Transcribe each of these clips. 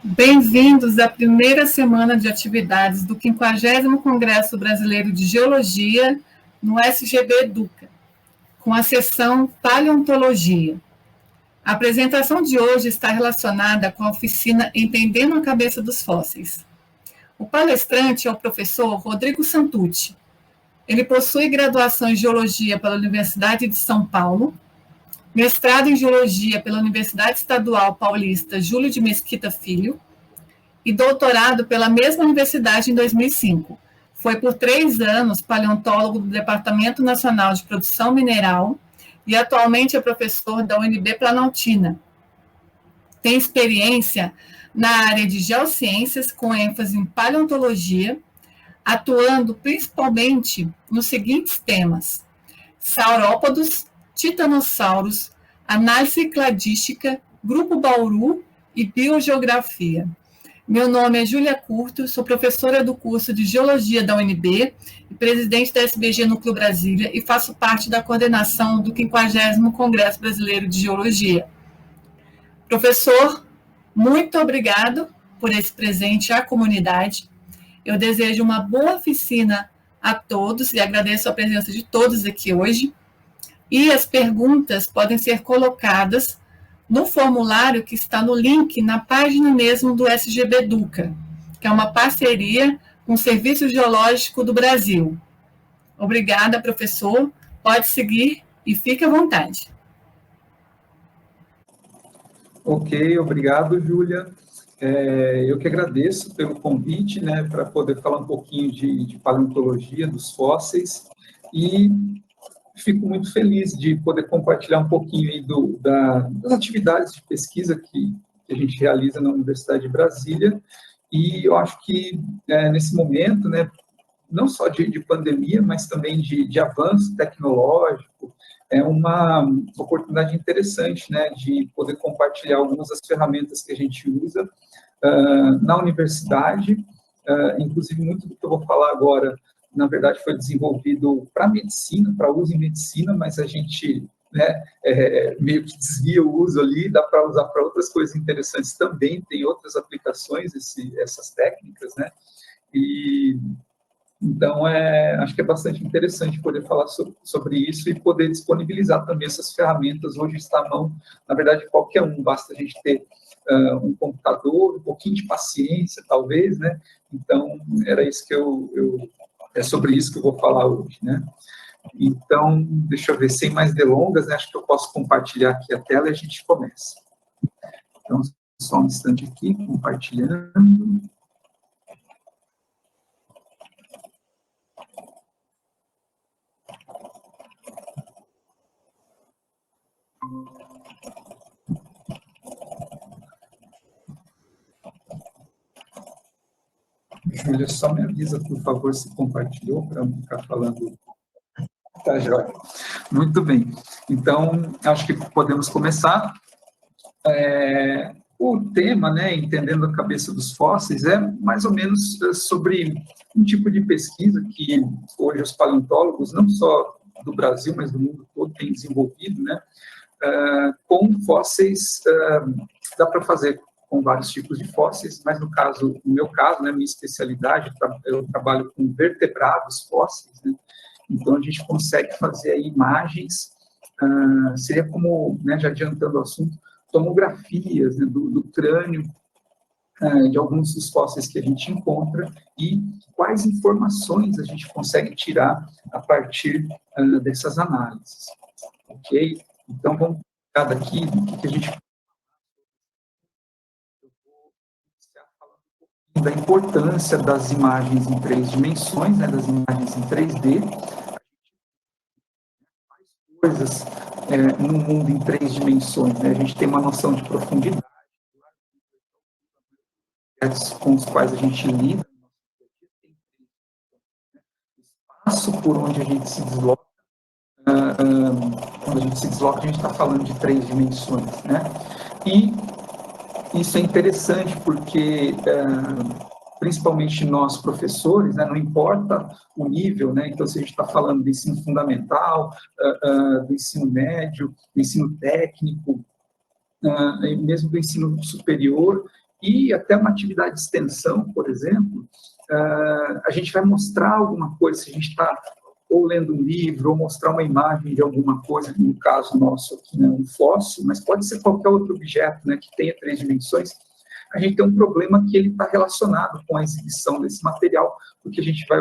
Bem-vindos à primeira semana de atividades do 50º Congresso Brasileiro de Geologia no SGB Educa, com a sessão Paleontologia. A apresentação de hoje está relacionada com a oficina Entendendo a Cabeça dos Fósseis. O palestrante é o professor Rodrigo Santucci. Ele possui graduação em Geologia pela Universidade de São Paulo, mestrado em Geologia pela Universidade Estadual Paulista Júlio de Mesquita Filho e doutorado pela mesma universidade em 2005. Foi por 3 anos paleontólogo do Departamento Nacional de Produção Mineral e atualmente é professor da UNB Planaltina. Tem experiência na área de geociências com ênfase em paleontologia, atuando principalmente nos seguintes temas: saurópodos, titanossauros, análise cladística, grupo Bauru e biogeografia. Meu nome é Júlia Curto, sou professora do curso de Geologia da UNB e presidente da SBG Núcleo Brasília e faço parte da coordenação do 50º Congresso Brasileiro de Geologia. Professor, muito obrigado por esse presente à comunidade. Eu desejo uma boa oficina a todos e agradeço a presença de todos aqui hoje. E as perguntas podem ser colocadas no formulário que está no link na página mesmo do SGB Educa, que é uma parceria com o Serviço Geológico do Brasil. Obrigada, professor. Pode seguir e fique à vontade. Ok, obrigado, Júlia. Eu que agradeço pelo convite, né, para poder falar um pouquinho de paleontologia dos fósseis e fico muito feliz de poder compartilhar um pouquinho aí das atividades de pesquisa que a gente realiza na Universidade de Brasília, e eu acho que nesse momento, né, não só de pandemia, mas também de avanço tecnológico, é uma oportunidade interessante, né, de poder compartilhar algumas das ferramentas que a gente usa na universidade, inclusive muito do que eu vou falar agora, na verdade, foi desenvolvido para medicina, para uso em medicina, mas a gente, né, meio que desvia o uso ali, dá para usar para outras coisas interessantes também, tem outras aplicações, essas técnicas, né, e então acho que é bastante interessante poder falar sobre isso e poder disponibilizar também essas ferramentas. Hoje está à mão, na verdade, qualquer um, basta a gente ter um computador, um pouquinho de paciência, talvez, né, então era isso que é sobre isso que eu vou falar hoje, né? Então, deixa eu ver, sem mais delongas, né, acho que eu posso compartilhar aqui a tela e a gente começa. Então, só um instante aqui, compartilhando. Júlia, só me avisa, por favor, se compartilhou, para não ficar falando. Tá, joia. Muito bem. Então, acho que podemos começar. O tema, né, Entendendo a Cabeça dos Fósseis, é mais ou menos sobre um tipo de pesquisa que hoje os paleontólogos, não só do Brasil, mas do mundo todo, têm desenvolvido, né, com fósseis. Dá para fazer com vários tipos de fósseis, mas no meu caso, né, minha especialidade, eu trabalho com vertebrados fósseis, né, então a gente consegue fazer aí imagens, seria como, né, já adiantando o assunto, tomografias, né, do crânio de alguns dos fósseis que a gente encontra e quais informações a gente consegue tirar a partir dessas análises, ok? Então, vamos pegar daqui do que a gente... da importância das imagens em 3 dimensões, né, das imagens em 3D, coisas no mundo em 3 dimensões, né, a gente tem uma noção de profundidade, com os quais a gente lida, o espaço por onde a gente se desloca, quando a gente se desloca, a gente está falando de 3 dimensões, né, e isso é interessante porque, principalmente nós professores, né, não importa o nível, né, então se a gente está falando do ensino fundamental, do ensino médio, do ensino técnico, e mesmo do ensino superior, E até uma atividade de extensão, por exemplo, a gente vai mostrar alguma coisa, se a gente está ou lendo um livro, ou mostrar uma imagem de alguma coisa, no caso nosso aqui, né, um fóssil, mas pode ser qualquer outro objeto, né, que tenha 3 dimensões, a gente tem um problema que ele está relacionado com a exibição desse material, porque a gente vai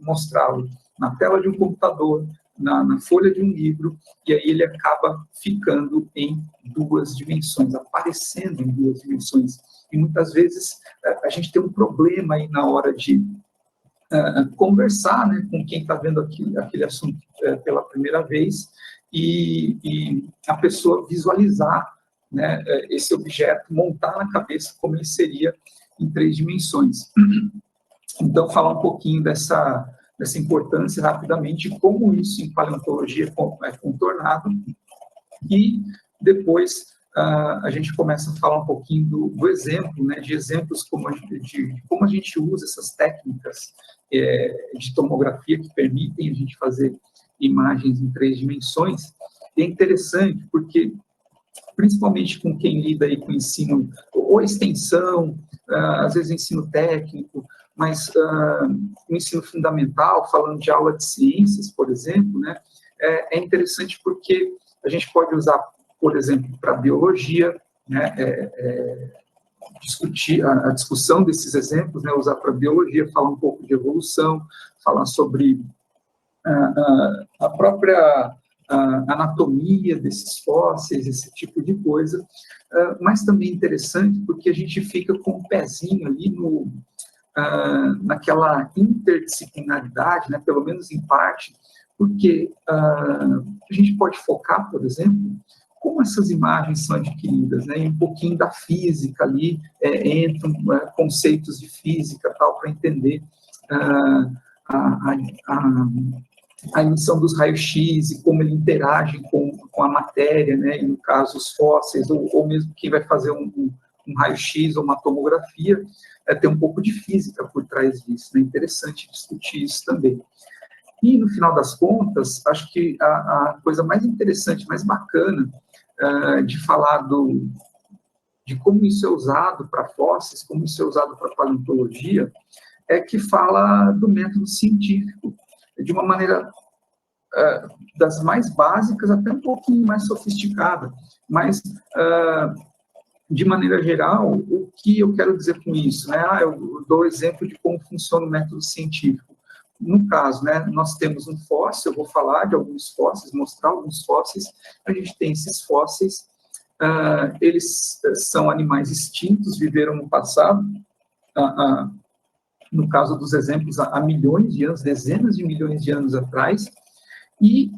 mostrá-lo na tela de um computador, na folha de um livro, e aí ele acaba ficando em 2 dimensões, aparecendo em 2 dimensões. E muitas vezes a gente tem um problema aí na hora de conversar, né, com quem está vendo aquele assunto pela primeira vez e a pessoa visualizar, né, esse objeto, montar na cabeça como ele seria em 3 dimensões. Então, falar um pouquinho dessa importância rapidamente, como isso em paleontologia é contornado, e depois a gente começa a falar um pouquinho do exemplo, né, de exemplos de como a gente usa essas técnicas de tomografia que permitem a gente fazer imagens em 3 dimensões. E é interessante porque, principalmente com quem lida aí com ensino, ou extensão, às vezes ensino técnico, mas o ensino fundamental, falando de aula de ciências, por exemplo, né, é interessante porque a gente pode usar, por exemplo, para biologia, né, discutir a discussão desses exemplos, né, usar para biologia, falar um pouco de evolução, falar sobre a própria anatomia desses fósseis, esse tipo de coisa, mas também interessante porque a gente fica com o pezinho ali naquela interdisciplinaridade, né, pelo menos em parte, porque a gente pode focar, por exemplo, como essas imagens são adquiridas, né, e um pouquinho da física ali, entram conceitos de física tal, para entender a emissão dos raios-x e como ele interage com a matéria, né, e no caso os fósseis, ou mesmo quem vai fazer um raio-x ou uma tomografia, tem um pouco de física por trás disso, é interessante discutir isso também. E, no final das contas, acho que a coisa mais interessante, mais bacana de falar de como isso é usado para fósseis, como isso é usado para paleontologia, é que fala do método científico, de uma maneira das mais básicas até um pouquinho mais sofisticada, mas de maneira geral, o que eu quero dizer com isso, né? Eu dou exemplo de como funciona o método científico. No caso, né, nós temos um fóssil, eu vou falar de alguns fósseis, mostrar alguns fósseis, a gente tem esses fósseis, eles são animais extintos, viveram no passado, no caso dos exemplos, há milhões de anos, dezenas de milhões de anos atrás, e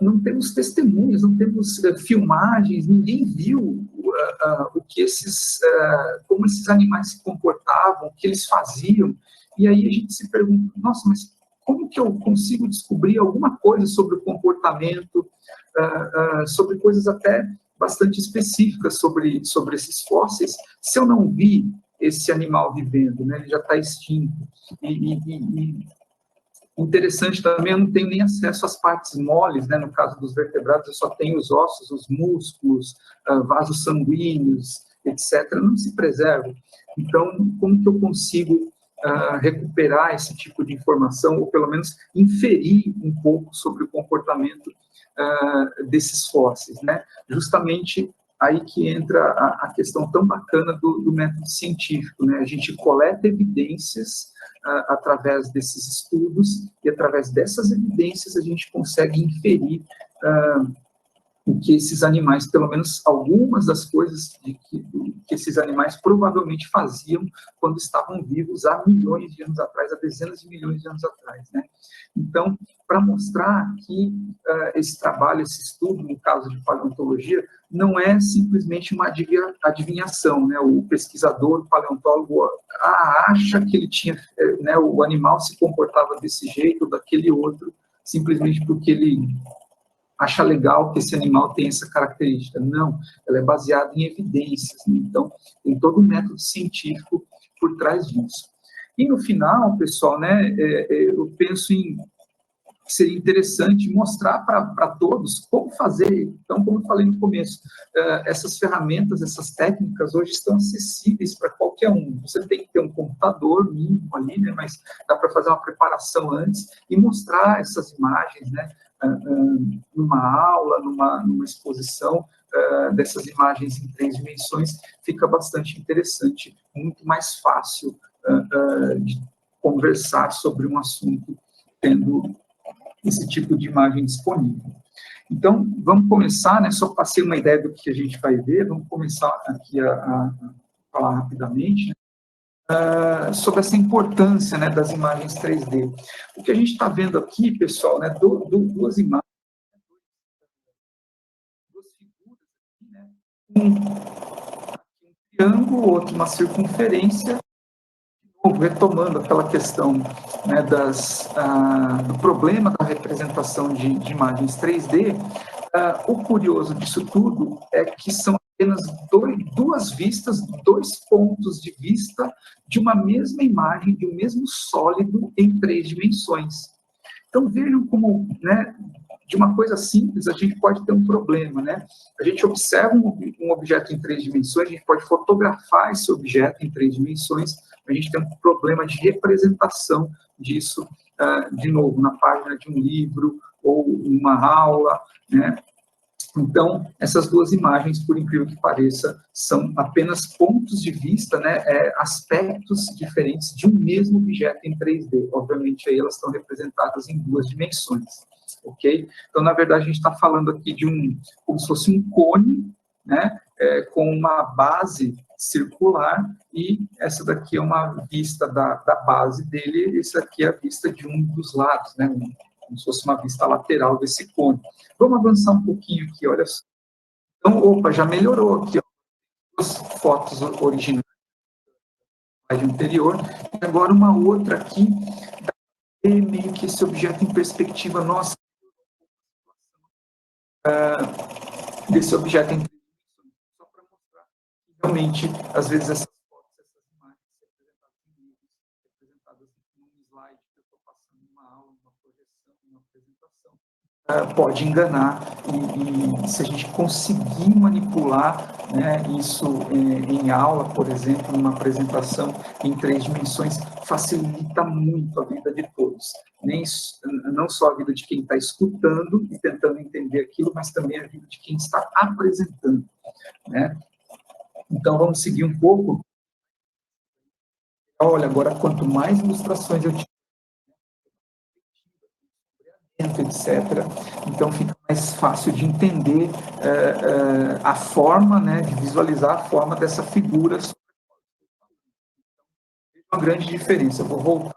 não temos testemunhas, não temos filmagens, ninguém viu o que como esses animais se comportavam, o que eles faziam, e aí a gente se pergunta, nossa, mas como que eu consigo descobrir alguma coisa sobre o comportamento, sobre coisas até bastante específicas sobre esses fósseis, se eu não vi esse animal vivendo, né? Ele já está extinto, e interessante também, eu não tenho nem acesso às partes moles, né? No caso dos vertebrados, eu só tenho os ossos, os músculos, vasos sanguíneos, etc. Não se preservam. Então, como que eu consigo recuperar esse tipo de informação, ou pelo menos inferir um pouco sobre o comportamento desses fósseis, né? Justamente aí que entra a questão tão bacana do método científico, né? A gente coleta evidências através desses estudos, e através dessas evidências a gente consegue inferir o que esses animais, pelo menos algumas das coisas que esses animais provavelmente faziam quando estavam vivos há milhões de anos atrás, há dezenas de milhões de anos atrás, né? Então, para mostrar que esse trabalho, esse estudo, no caso de paleontologia, não é simplesmente uma adivinhação, né? O pesquisador, o paleontólogo, acha que ele tinha, né, o animal se comportava desse jeito ou daquele outro, simplesmente porque ele acha legal que esse animal tem essa característica. Não, ela é baseada em evidências, né? Então, tem todo um método científico por trás disso. E no final, pessoal, né, eu penso em seria interessante mostrar para todos como fazer. Então, como eu falei no começo, essas ferramentas, essas técnicas hoje estão acessíveis para qualquer um. Você tem que ter um computador mínimo ali, né, mas dá para fazer uma preparação antes e mostrar essas imagens, né, numa aula, numa exposição dessas imagens em 3 dimensões, fica bastante interessante, muito mais fácil de conversar sobre um assunto tendo esse tipo de imagem disponível. Então, vamos começar, né, só passei uma ideia do que a gente vai ver, vamos começar aqui a falar rapidamente, né, sobre essa importância, né, das imagens 3D. O que a gente está vendo aqui, pessoal, né, duas imagens, duas figuras aqui, né, um triângulo, outro uma circunferência, retomando aquela questão, né, do problema da representação de imagens 3D, o curioso disso tudo é que são apenas duas vistas, 2 pontos de vista de uma mesma imagem, de um mesmo sólido em 3 dimensões. Então, vejam como, né, de uma coisa simples, a gente pode ter um problema, né? A gente observa um objeto em 3 dimensões, a gente pode fotografar esse objeto em 3 dimensões, a gente tem um problema de representação disso, de novo, na página de um livro ou uma aula, né? Então, essas duas imagens, por incrível que pareça, são apenas pontos de vista, né, aspectos diferentes de um mesmo objeto em 3D. Obviamente, aí elas estão representadas em 2 dimensões, ok? Então, na verdade, a gente está falando aqui de como se fosse um cone, né, com uma base circular, e essa daqui é uma vista da base dele, essa aqui é a vista de um dos lados, né, como se fosse uma vista lateral desse cone. Vamos avançar um pouquinho aqui, olha só. Então, opa, já melhorou aqui, ó, as fotos originais da anterior, e agora uma outra aqui, meio que esse objeto em perspectiva nossa, desse objeto em só para mostrar que realmente, às vezes, essas fotos, essas imagens representadas em livros, representadas num slide que eu estou passando em uma aula, uma projeção, uma apresentação, pode enganar, e se a gente conseguir manipular, né, isso em aula, por exemplo, numa apresentação em 3 dimensões, facilita muito a vida de todos. Não só a vida de quem está escutando e tentando entender aquilo, mas também a vida de quem está apresentando, né? Então, vamos seguir um pouco. Olha, agora, quanto mais ilustrações eu tiver, etc., então fica mais fácil de entender a forma, né, de visualizar a forma dessa figura. Tem uma grande diferença. Eu vou voltar.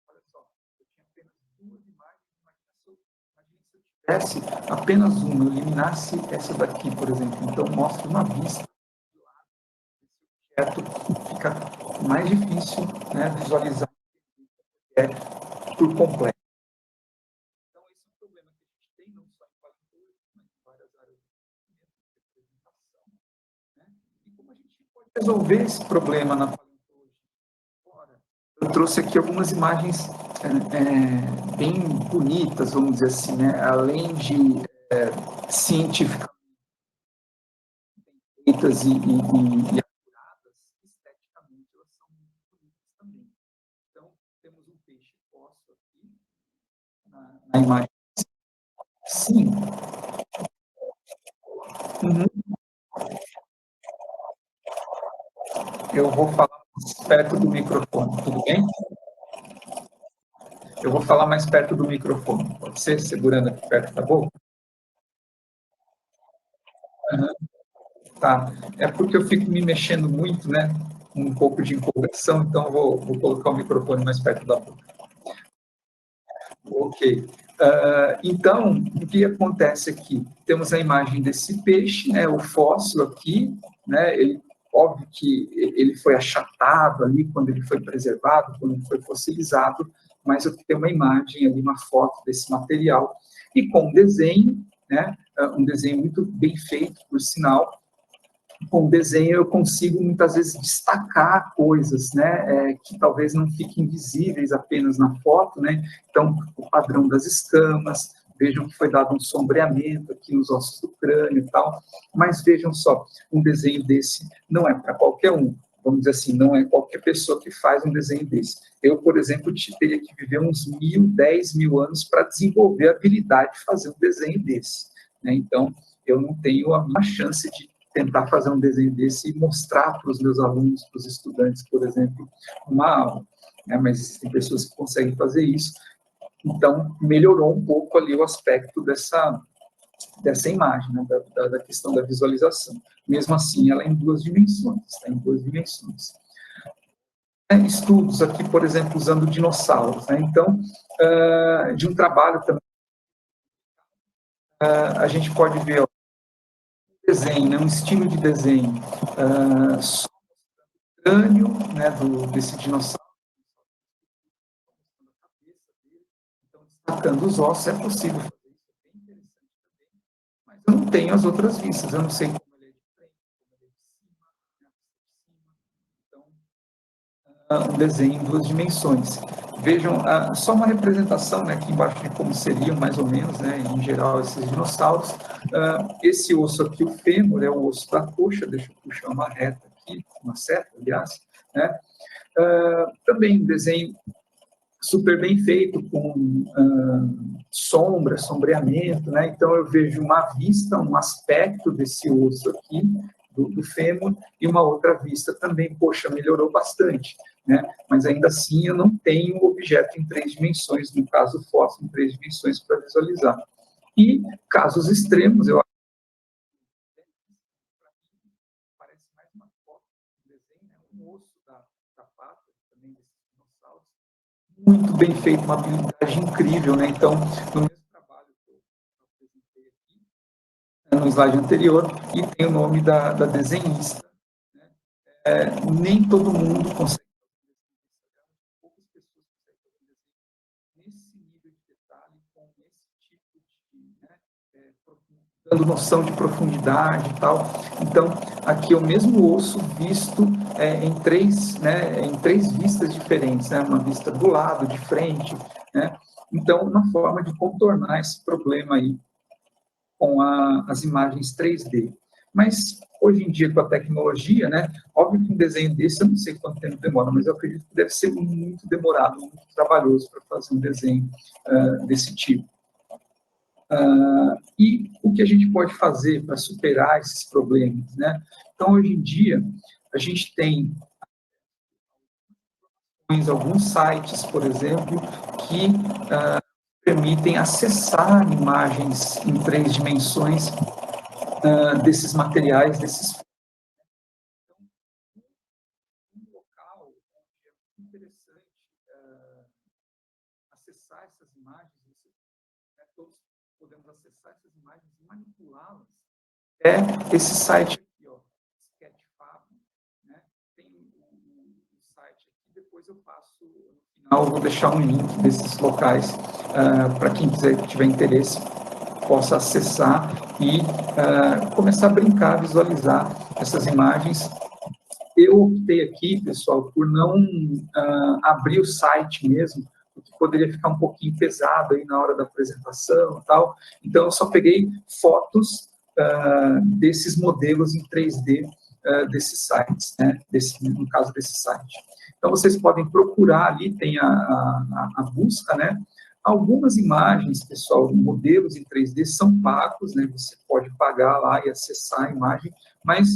Olha só, eu tinha apenas 2 imagens, imagina se eu tivesse apenas uma, eu eliminasse essa daqui, por exemplo. Então, mostra uma vista do lado desse objeto, fica mais difícil, né, visualizar por completo. Então, esse é um problema que a gente tem, não só em paleontologia, mas em várias áreas de representação, né? E como a gente pode resolver esse problema na paleontologia? Eu trouxe aqui algumas imagens bem bonitas, vamos dizer assim, né? Além de cientificamente feitas e apuradas, esteticamente elas são muito bonitas também. Então, temos um peixe fóssil aqui na imagem. Sim. Uhum. Eu vou falar mais perto do microfone, tudo bem? Eu vou falar mais perto do microfone, pode ser? Segurando aqui perto da boca? Uhum. Tá. É porque eu fico me mexendo muito, né? Um pouco de empolgação, então vou colocar o microfone mais perto da boca. Ok. Então, o que acontece aqui? Temos a imagem desse peixe, né? O fóssil aqui, né? Óbvio que ele foi achatado ali quando ele foi preservado, quando ele foi fossilizado, mas eu tenho uma imagem ali, uma foto desse material, e com um desenho, né? Um desenho muito bem feito, por sinal, com o desenho eu consigo muitas vezes destacar coisas, né, que talvez não fiquem visíveis apenas na foto, né, então o padrão das escamas, vejam que foi dado um sombreamento aqui nos ossos do crânio e tal, mas vejam só, um desenho desse não é para qualquer um, vamos dizer assim, não é qualquer pessoa que faz um desenho desse. Eu, por exemplo, teria que viver uns 10.000 anos para desenvolver a habilidade de fazer um desenho desse, né, então eu não tenho a mínima chance de tentar fazer um desenho desse e mostrar para os meus alunos, para os estudantes, por exemplo, uma aula, né? Mas existem pessoas que conseguem fazer isso, então melhorou um pouco ali o aspecto dessa imagem, né? da questão da visualização. Mesmo assim, ela é em 2 dimensões, está em 2 dimensões. Estudos aqui, por exemplo, usando dinossauros, né? Então, de um trabalho também, a gente pode ver desenho, né, um estilo de desenho, crânio, né, desse dinossauro, então, destacando os ossos, é possível fazer isso, é bem interessante também, mas eu não tenho as outras vistas, eu não sei como ele é de frente, como ele é de cima, então, um desenho em 2 dimensões. Vejam, só uma representação, né, aqui embaixo de como seriam, mais ou menos, né, em geral, esses dinossauros. Esse osso aqui, o fêmur, é o osso da coxa, deixa eu puxar uma reta aqui, uma seta, aliás, né, também um desenho super bem feito, com sombra, sombreamento, né, então eu vejo uma vista, um aspecto desse osso aqui, do fêmur, e uma outra vista também, poxa, melhorou bastante, né? Mas ainda assim eu não tenho o objeto em 3 dimensões, no caso fóssil, em 3 dimensões para visualizar. E casos extremos, eu acho que parece mais uma foto, um desenho, né? Um osso da pata, também desses dinossauros, muito bem feito, uma habilidade incrível, né? Então, no mesmo trabalho que eu apresentei aqui, no slide anterior, e tem o nome da desenhista. Né? Nem todo mundo consegue fazer poucas pessoas conseguem fazer nesse nível de detalhe, com esse tipo de, né, dando noção de profundidade e tal. Então, aqui é o mesmo osso visto em 3, né, em 3 vistas diferentes, né? Uma vista do lado, de frente, né? Então, uma forma de contornar esse problema aí com as imagens 3D. Mas, hoje em dia, com a tecnologia, né, óbvio que um desenho desse, eu não sei quanto tempo demora, mas eu acredito que deve ser muito demorado, muito trabalhoso para fazer um desenho desse tipo. E o que a gente pode fazer para superar esses problemas, né? Então, hoje em dia, a gente tem alguns sites, por exemplo, que permitem acessar imagens em 3 dimensões desses materiais, desses. Então, um local onde é interessante acessar essas imagens, todos podemos acessar essas imagens e manipulá-las, é esse site aqui, ó, Sketchfab, né? Tem o site aqui, depois eu passo, no final, eu vou deixar um link desses locais para quem tiver interesse, possa acessar e começar a brincar, visualizar essas imagens. Eu optei aqui, pessoal, por não abrir o site mesmo, porque poderia ficar um pouquinho pesado aí na hora da apresentação e tal. Então, eu só peguei fotos desses modelos em 3D desses sites, né? No caso desse site. Então, vocês podem procurar ali, tem a busca, né? Algumas imagens, pessoal, modelos em 3D são pagos, né? Você pode pagar lá e acessar a imagem, mas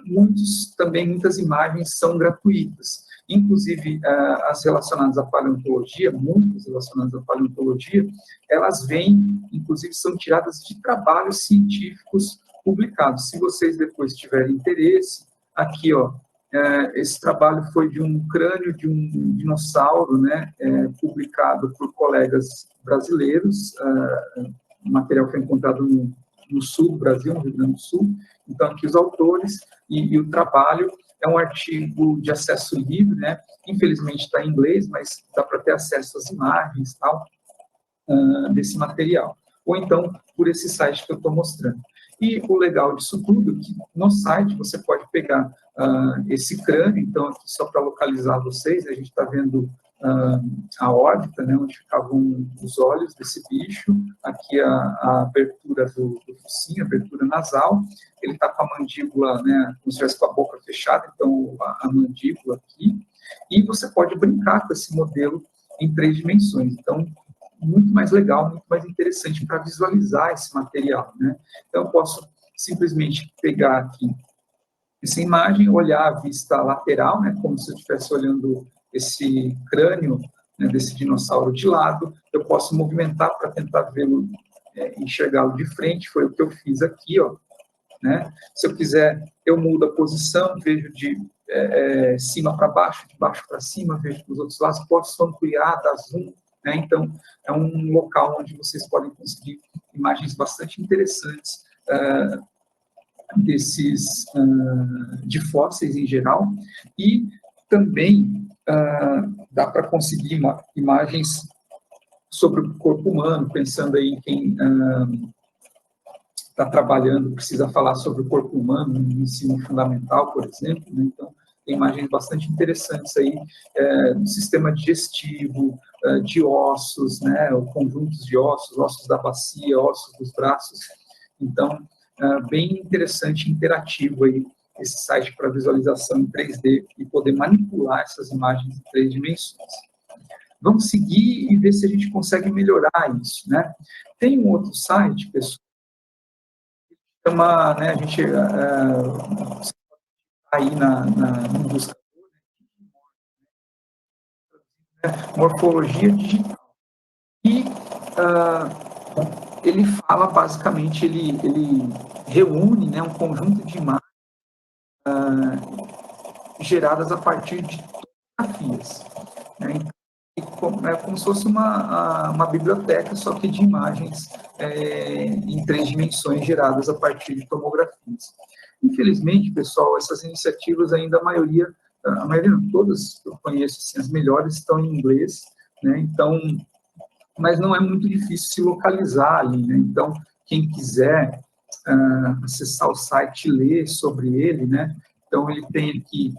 muitas imagens são gratuitas. Inclusive, as relacionadas à paleontologia, muitas relacionadas à paleontologia, elas vêm, inclusive, são tiradas de trabalhos científicos publicados. Se vocês depois tiverem interesse, aqui, ó, esse trabalho foi de um crânio de um dinossauro, né, publicado por colegas brasileiros. O material foi encontrado no sul do Brasil, no Rio Grande do Sul. Então, aqui os autores e o trabalho é um artigo de acesso livre, né? Infelizmente está em inglês, mas dá para ter acesso às imagens e tal, desse material. Ou então, por esse site que eu estou mostrando. E o legal disso tudo é que no site você pode pegar esse crânio, então aqui só para localizar vocês, a gente está vendo a órbita, né, onde ficavam os olhos desse bicho, aqui a abertura do focinho, a abertura nasal, ele está com a mandíbula, né, como se estivesse com a boca fechada, então a mandíbula aqui, e você pode brincar com esse modelo em 3 dimensões, então muito mais legal, muito mais interessante para visualizar esse material, né? Então eu posso simplesmente pegar aqui essa imagem, olhar a vista lateral, né, como se eu estivesse olhando esse crânio, né, desse dinossauro de lado. Eu posso movimentar para tentar vê-lo, enxergá-lo de frente, foi o que eu fiz aqui, ó, né? Se eu quiser, eu mudo a posição, vejo de cima para baixo, de baixo para cima, vejo dos outros lados, posso ampliar, dar zoom, né? Então, é um local onde vocês podem conseguir imagens bastante interessantes de fósseis em geral, e também dá para conseguir imagens sobre o corpo humano, pensando aí em quem está trabalhando, precisa falar sobre o corpo humano no ensino fundamental, por exemplo, né? Então, tem imagens bastante interessantes aí do sistema digestivo, de ossos, né? Conjuntos de ossos, ossos da bacia, ossos dos braços. Então, bem interessante, interativo aí, esse site para visualização em 3D e poder manipular essas imagens em 3 dimensões. Vamos seguir e ver se a gente consegue melhorar isso, né? Tem um outro site, pessoal, que chama, né, a gente aí no buscador, né, morfologia digital. E ele fala, basicamente, ele reúne, né, um conjunto de imagens geradas a partir de tomografias, né? É como se fosse uma biblioteca, só que de imagens em 3 dimensões geradas a partir de tomografias. Infelizmente, pessoal, essas iniciativas ainda a maioria não, todas que eu conheço, assim, as melhores estão em inglês, né? Então, mas não é muito difícil se localizar ali, né? Então, quem quiser acessar o site e ler sobre ele, né? Então, ele tem aqui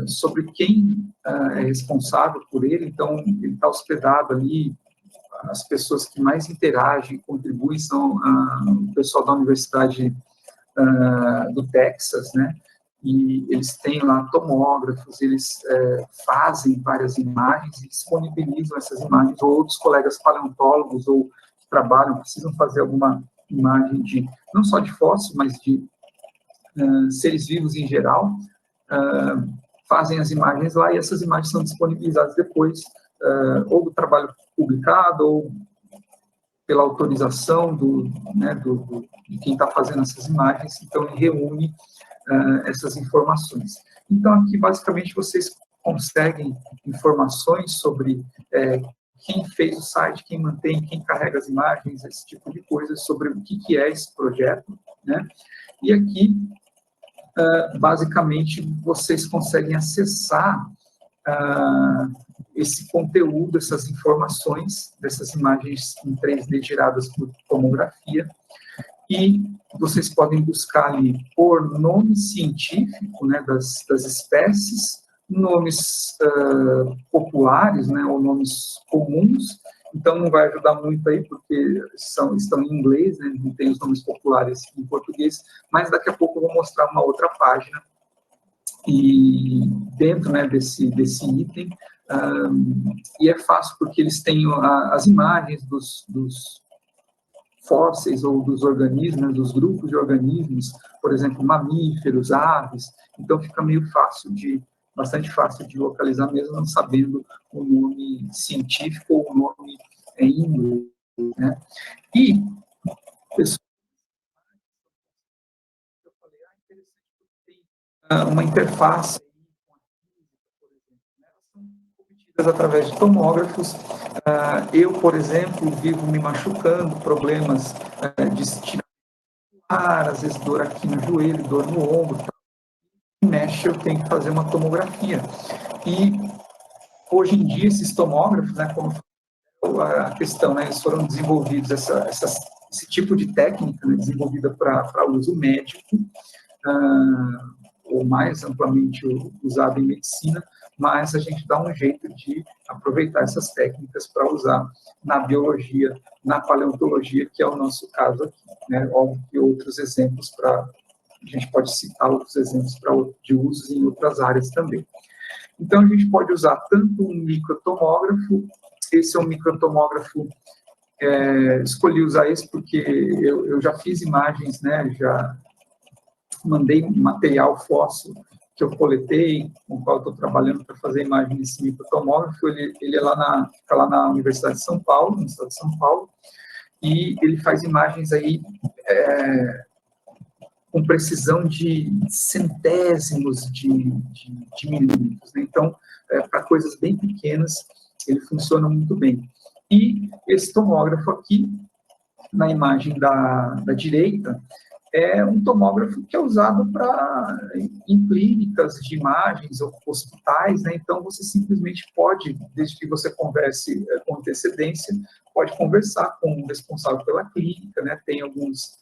sobre quem é responsável por ele, então, ele está hospedado ali, as pessoas que mais interagem, contribuem, são o pessoal da Universidade do Texas, né? E eles têm lá tomógrafos, eles fazem várias imagens e disponibilizam essas imagens, ou outros colegas paleontólogos ou que trabalham, precisam fazer alguma imagem não só de fóssil, mas de seres vivos em geral, fazem as imagens lá e essas imagens são disponibilizadas depois, ou do trabalho publicado, ou pela autorização de quem está fazendo essas imagens, então ele reúne essas informações. Então, aqui, basicamente, vocês conseguem informações sobre quem fez o site, quem mantém, quem carrega as imagens, esse tipo de coisa, sobre o que é esse projeto, né? E aqui, basicamente, vocês conseguem acessar esse conteúdo, essas informações, dessas imagens em 3D geradas por tomografia, e vocês podem buscar ali por nome científico, né, das espécies, nomes populares, né, ou nomes comuns. Então, não vai ajudar muito aí, porque estão em inglês, né, não tem os nomes populares em português, mas daqui a pouco eu vou mostrar uma outra página, e dentro, né, desse item, e é fácil, porque eles têm as imagens dos fósseis ou dos organismos, dos grupos de organismos, por exemplo, mamíferos, aves, então fica meio bastante fácil de localizar, mesmo não sabendo o nome científico ou o nome em inglês, né? E, pessoal, eu falei, interessante, porque tem uma interface, por exemplo, né? Elas são obtidas através de tomógrafos. Eu, por exemplo, vivo me machucando, problemas de estiramento, às vezes dor aqui no joelho, dor no ombro, mexe, eu tenho que fazer uma tomografia. E hoje em dia esses tomógrafos, né, como a questão, né? Eles foram desenvolvidos, esse tipo de técnica, né, desenvolvida para uso médico, ou mais amplamente usada em medicina, mas a gente dá um jeito de aproveitar essas técnicas para usar na biologia, na paleontologia, que é o nosso caso aqui, né? Óbvio que outros exemplos a gente pode citar outros exemplos de usos em outras áreas também. Então, a gente pode usar tanto um microtomógrafo, esse é um microtomógrafo, escolhi usar esse porque eu já fiz imagens, né, já mandei material fóssil que eu coletei, com o qual estou trabalhando para fazer imagem nesse microtomógrafo. Ele fica lá na Universidade de São Paulo, no estado de São Paulo, e ele faz imagens aí com precisão de centésimos de milímetros, né? Então, para coisas bem pequenas, ele funciona muito bem. E esse tomógrafo aqui, na imagem da direita, é um tomógrafo que é usado em clínicas de imagens ou hospitais, né? Então, você simplesmente pode, desde que você converse com antecedência, pode conversar com o responsável pela clínica, né? Tem algumas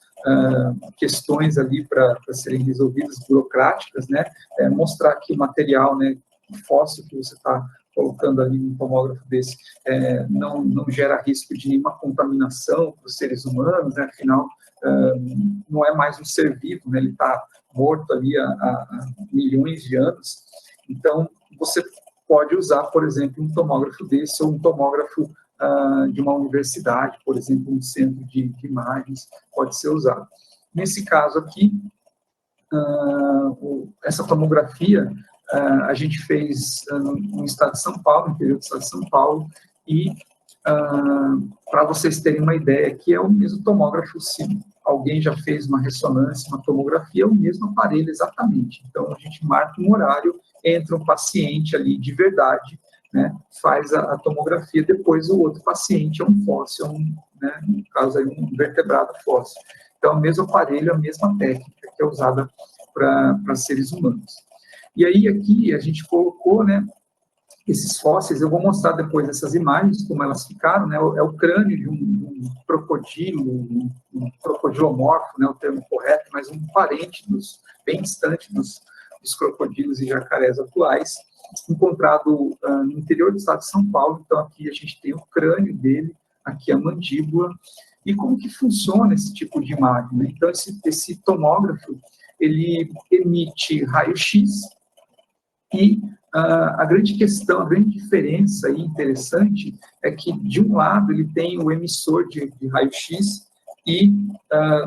questões ali para serem resolvidas, burocráticas, né? Mostrar que o material, né, fóssil que você está colocando ali num tomógrafo desse não gera risco de nenhuma contaminação para os seres humanos, né? Afinal, não é mais um ser vivo, né? Ele está morto ali há milhões de anos. Então, você pode usar, por exemplo, um tomógrafo desse ou um tomógrafo de uma universidade, por exemplo, um centro de imagens, pode ser usado. Nesse caso aqui, essa tomografia a gente fez no estado de São Paulo, no interior do estado de São Paulo, e para vocês terem uma ideia, que é o mesmo tomógrafo, se alguém já fez uma ressonância, uma tomografia, é o mesmo aparelho exatamente. Então, a gente marca um horário, entra um paciente ali de verdade, né, faz a tomografia, depois o outro paciente é um fóssil, né, no caso aí um vertebrado fóssil. Então, é o mesmo aparelho, a mesma técnica que é usada para seres humanos. E aí, aqui, a gente colocou, né, esses fósseis, eu vou mostrar depois essas imagens, como elas ficaram, né, é o crânio de um crocodilo, um crocodilomorfo, né, o termo correto, mas um parente bem distante dos crocodilos e jacarés atuais, encontrado no interior do estado de São Paulo. Então, aqui a gente tem o crânio dele, aqui a mandíbula. E como que funciona esse tipo de imagem, né? Então, esse tomógrafo, ele emite raio-x, e a grande questão, a grande diferença aí interessante é que, de um lado, ele tem o emissor de raio-x e,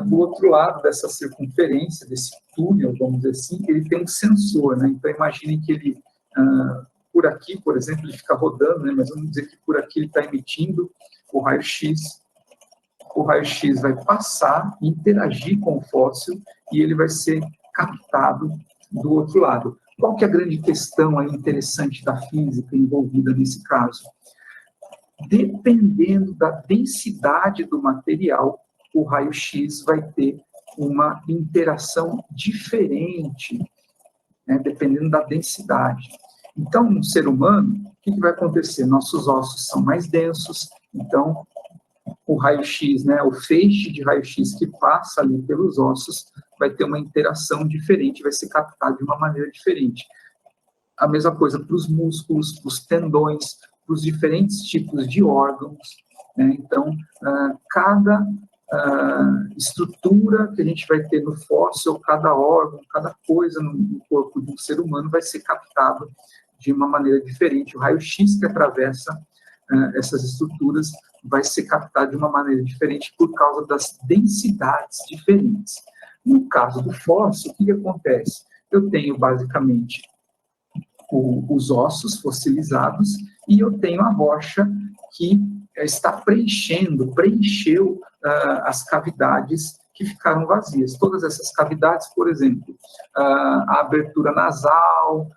do outro lado dessa circunferência, desse túnel, vamos dizer assim, ele tem um sensor, né? Então, imaginem que ele, por aqui, por exemplo, ele fica rodando, né? Mas vamos dizer que por aqui ele está emitindo o raio-x vai passar, interagir com o fóssil e ele vai ser captado do outro lado. Qual que é a grande questão aí interessante da física envolvida nesse caso? Dependendo da densidade do material, o raio-x vai ter uma interação diferente, né, dependendo da densidade. Então, no ser humano, o que vai acontecer? Nossos ossos são mais densos, então o raio-x, né, o feixe de raio-x que passa ali pelos ossos vai ter uma interação diferente, vai ser captado de uma maneira diferente. A mesma coisa para os músculos, para os tendões, para os diferentes tipos de órgãos, né? Então, cada estrutura que a gente vai ter no fóssil, cada órgão, cada coisa no corpo de um ser humano vai ser captado de uma maneira diferente. O raio-x que atravessa essas estruturas vai ser captado de uma maneira diferente por causa das densidades diferentes. No caso do fóssil, o que acontece? Eu tenho, basicamente, os ossos fossilizados e eu tenho a rocha que está preencheu as cavidades que ficaram vazias. Todas essas cavidades, por exemplo, a abertura nasal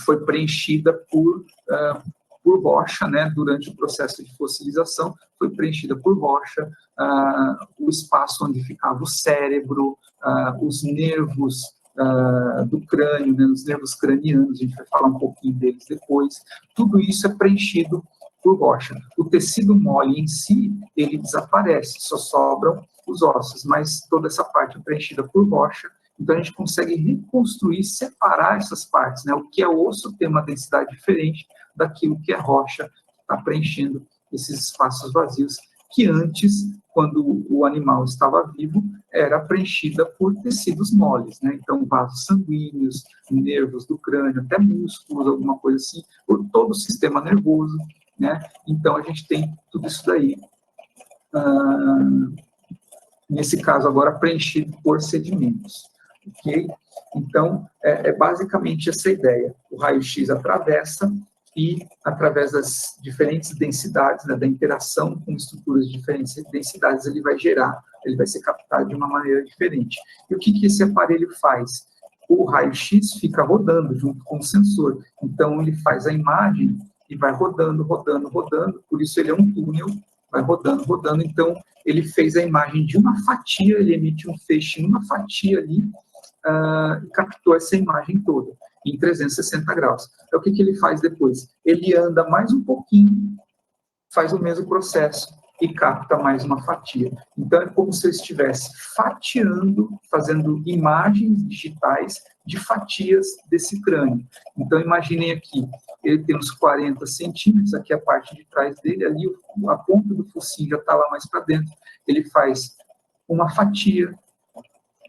foi preenchida por rocha, né, durante o processo de fossilização, foi preenchida por rocha, o espaço onde ficava o cérebro, os nervos do crânio, né, os nervos cranianos, a gente vai falar um pouquinho deles depois, tudo isso é preenchido por rocha. O tecido mole em si, ele desaparece, só sobram os ossos, mas toda essa parte é preenchida por rocha, então a gente consegue reconstruir, separar essas partes, né? O que é osso tem uma densidade diferente daquilo que é rocha, que está preenchendo esses espaços vazios, que antes, quando o animal estava vivo, era preenchida por tecidos moles, né? Então, vasos sanguíneos, nervos do crânio, até músculos, alguma coisa assim, por todo o sistema nervoso, né? Então, a gente tem tudo isso daí, nesse caso agora, preenchido por sedimentos, ok? Então, é basicamente essa ideia. O raio-x atravessa e, através das diferentes densidades, né, da interação com estruturas de diferentes densidades, ele vai gerar, ele vai ser captado de uma maneira diferente. E o que esse aparelho faz? O raio-x fica rodando junto com o sensor. Então, ele faz a imagem e vai rodando, rodando, rodando. Por isso, ele é um túnel, vai rodando, rodando. Então, ele fez a imagem de uma fatia, ele emite um feixe em uma fatia ali, e captou essa imagem toda, em 360 graus. É o que ele faz depois? Ele anda mais um pouquinho, faz o mesmo processo e capta mais uma fatia. Então, é como se eu estivesse fatiando, fazendo imagens digitais de fatias desse crânio. Então, imaginem aqui, ele tem uns 40 centímetros, aqui a parte de trás dele, ali a ponta do focinho já está lá mais para dentro. Ele faz uma fatia,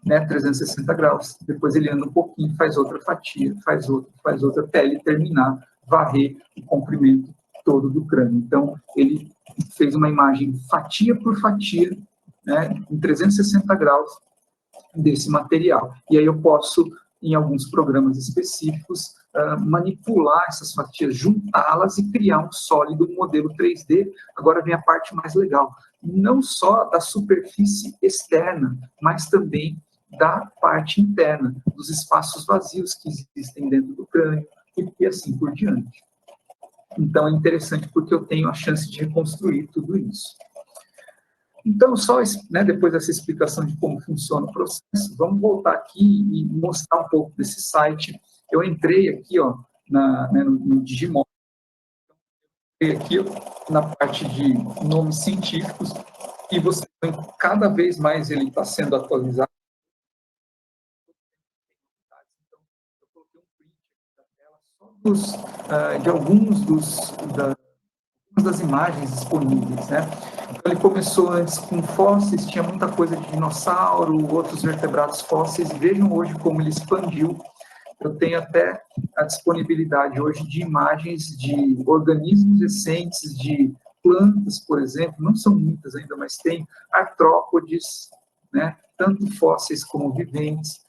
né, 360 graus, depois ele anda um pouquinho, faz outra fatia, faz outra, até ele terminar, varrer o comprimento todo do crânio. Então, ele fez uma imagem fatia por fatia, né, em 360 graus desse material. E aí eu posso, em alguns programas específicos, manipular essas fatias, juntá-las e criar um sólido, um modelo 3D. Agora vem a parte mais legal. Não só da superfície externa, mas também da parte interna, dos espaços vazios que existem dentro do crânio, e assim por diante. Então, é interessante porque eu tenho a chance de reconstruir tudo isso. Então, só, né, depois dessa explicação de como funciona o processo, vamos voltar aqui e mostrar um pouco desse site. Eu entrei aqui, ó, no Digimon, entrei aqui ó, na parte de nomes científicos, e você, cada vez mais ele está sendo atualizado. De alguns das imagens disponíveis, né? Então, ele começou antes com fósseis, tinha muita coisa de dinossauro, outros vertebrados fósseis, e vejam hoje como ele expandiu. Eu tenho até a disponibilidade hoje de imagens de organismos recentes, de plantas, por exemplo, não são muitas ainda, mas tem artrópodes, né? Tanto fósseis como viventes,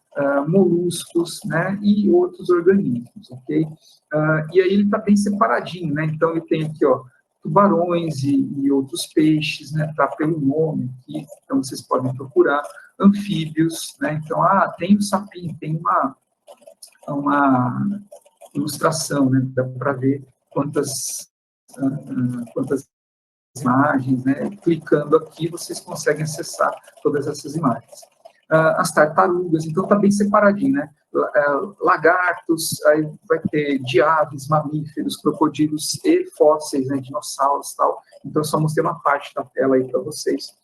moluscos, né, e outros organismos, ok? E aí ele está bem separadinho, né? Então ele tem aqui, ó, tubarões e outros peixes, né? Tá pelo nome aqui, então vocês podem procurar anfíbios, né? Então, tem o sapinho, tem uma ilustração, né? Dá para ver quantas imagens, né? Clicando aqui, vocês conseguem acessar todas essas imagens. As tartarugas, então está bem separadinho, né? Lagartos, aí vai ter de aves, mamíferos, crocodilos e fósseis, né? Dinossauros e tal. Então, eu só mostrei uma parte da tela aí para vocês.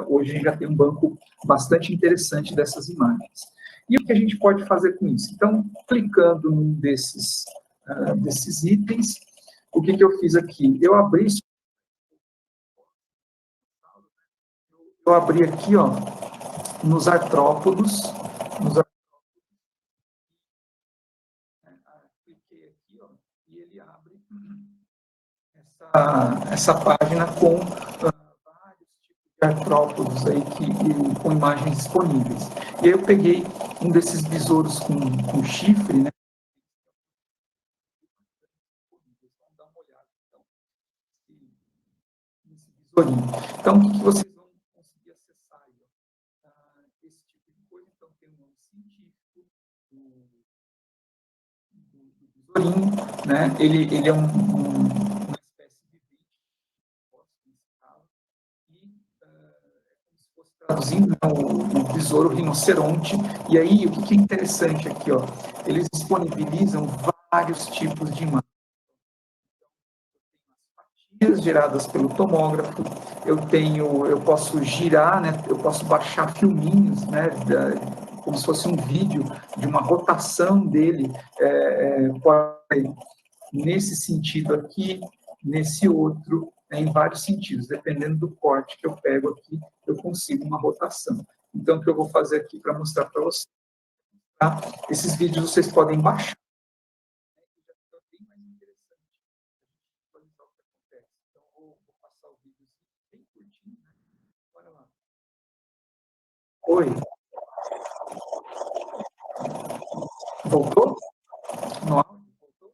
Hoje a gente já tem um banco bastante interessante dessas imagens. E o que a gente pode fazer com isso? Então, clicando num desses itens, o que eu fiz aqui? Eu abri aqui, ó, nos artrópodos, cliquei aqui, ó, e ele abre essa página com vários tipos de artrópodos aí com imagens disponíveis. E aí eu peguei um desses besouros com chifre, né? Vamos dar uma olhada, então, nesse besourinho. Então, o que vocês vão conseguir acessar aí? Esse tipo de coisa, então tem um nome científico do besourinho, né? Ele é uma espécie de vivente, e é como se fosse traduzindo, né, o besouro rinoceronte. E aí, o que é interessante aqui, ó, eles disponibilizam vários tipos de imagens. geradas pelo tomógrafo, eu posso girar, né, eu posso baixar filminhos, né, como se fosse um vídeo de uma rotação dele, pode nesse sentido aqui, nesse outro, em vários sentidos, dependendo do corte que eu pego aqui, eu consigo uma rotação. Então, o que eu vou fazer aqui para mostrar para vocês, tá? Esses vídeos vocês podem baixar. Então, vou passar o vídeo bem curtinho, né? Bora lá. Oi. Voltou? No áudio? Voltou?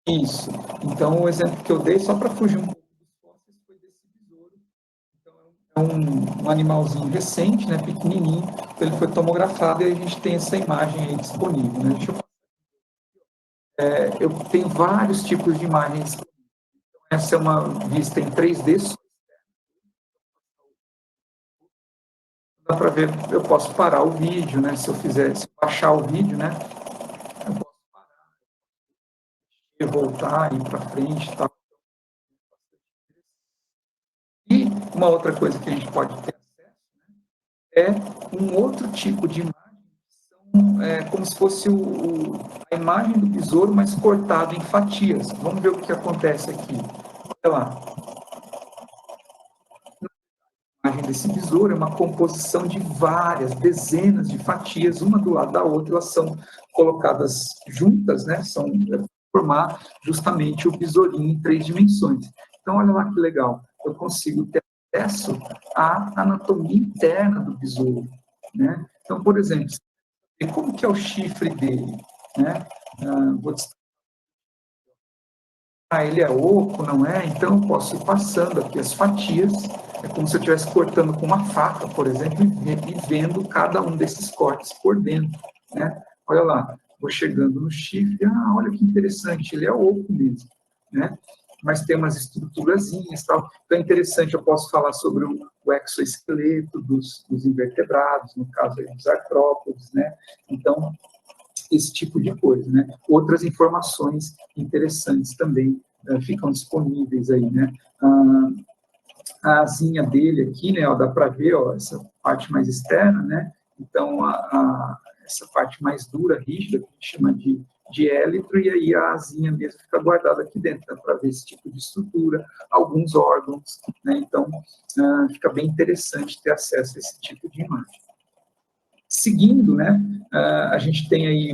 Isso. Então, o exemplo que eu dei, só para fugir um pouco dos fósseis, foi desse besouro. Então, é um animalzinho recente, né, pequenininho, então ele foi tomografado e a gente tem essa imagem aí disponível. Né? Eu tenho vários tipos de imagens. Essa é uma vista em 3D. Dá para ver, eu posso parar o vídeo, né? Se eu baixar o vídeo, né? Eu posso parar, e voltar, ir para frente e tal. E uma outra coisa que a gente pode ter acesso, né, é um outro tipo de imagem, que são como se fosse a imagem do besouro, mas cortado em fatias. Vamos ver o que acontece aqui. Olha lá. A imagem desse besouro é uma composição de várias, dezenas de fatias, uma do lado da outra, elas são colocadas juntas, né? São formar justamente o besourinho em 3 dimensões. Então, olha lá que legal, eu consigo ter acesso à anatomia interna do besouro, né? Então, por exemplo, como que é o chifre dele, né? Vou ele é oco, não é? Então, eu posso ir passando aqui as fatias, é como se eu estivesse cortando com uma faca, por exemplo, e vendo cada um desses cortes por dentro, né? Olha lá, vou chegando no chifre, olha que interessante, ele é oco mesmo, né? Mas tem umas estruturazinhas, tal. Então, é interessante, eu posso falar sobre o exoesqueleto dos invertebrados, no caso aí, dos artrópodes, né? Então, esse tipo de coisa, né? Outras informações interessantes também ficam disponíveis aí, né? A asinha dele aqui, né? Ó, dá para ver, ó, essa parte mais externa, né? Então, essa parte mais dura, rígida, que a gente chama de élitro, e aí a asinha mesmo fica guardada aqui dentro, dá para ver esse tipo de estrutura, alguns órgãos, né? Então, fica bem interessante ter acesso a esse tipo de imagem. Seguindo, né, a gente tem aí,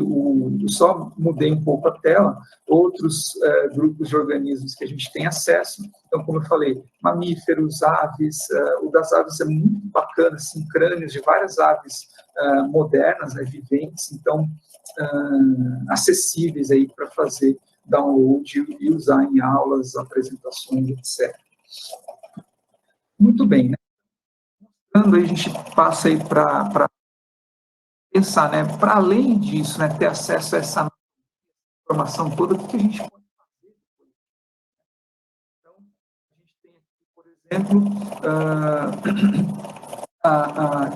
só mudei um pouco a tela, outros grupos de organismos que a gente tem acesso. Então, como eu falei, mamíferos, aves, o das aves é muito bacana, assim, crânios de várias aves modernas, né, viventes, então, acessíveis aí para fazer download e usar em aulas, apresentações, etc. Muito bem, né? Quando a gente passa aí para pensar, né, para além disso, né, ter acesso a essa informação toda, o que a gente pode fazer depois? Então, a gente tem aqui, por exemplo,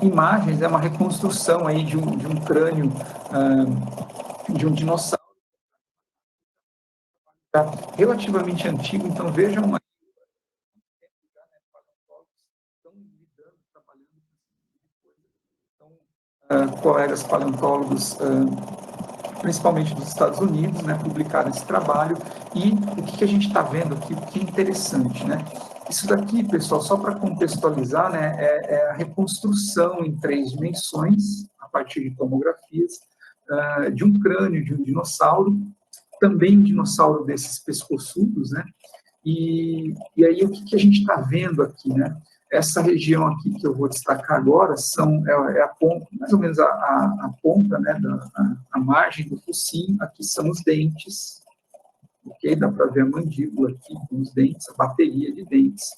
imagens, é uma reconstrução aí de um crânio de um dinossauro relativamente antigo, então vejam aí, estão lidando, trabalhando com esse tipo de coisa. Então, colegas paleontólogos principalmente dos Estados Unidos, né, publicaram esse trabalho, e o que a gente está vendo aqui, o que é interessante, né? Isso daqui, pessoal, só para contextualizar, né, é a reconstrução em 3 dimensões, a partir de tomografias, de um crânio de um dinossauro, também um dinossauro desses pescoçudos, né? E aí o que a gente está vendo aqui, né? Essa região aqui que eu vou destacar agora é a ponta, mais ou menos a ponta, né, a margem do focinho, aqui são os dentes, ok? Dá para ver a mandíbula aqui com os dentes, a bateria de dentes.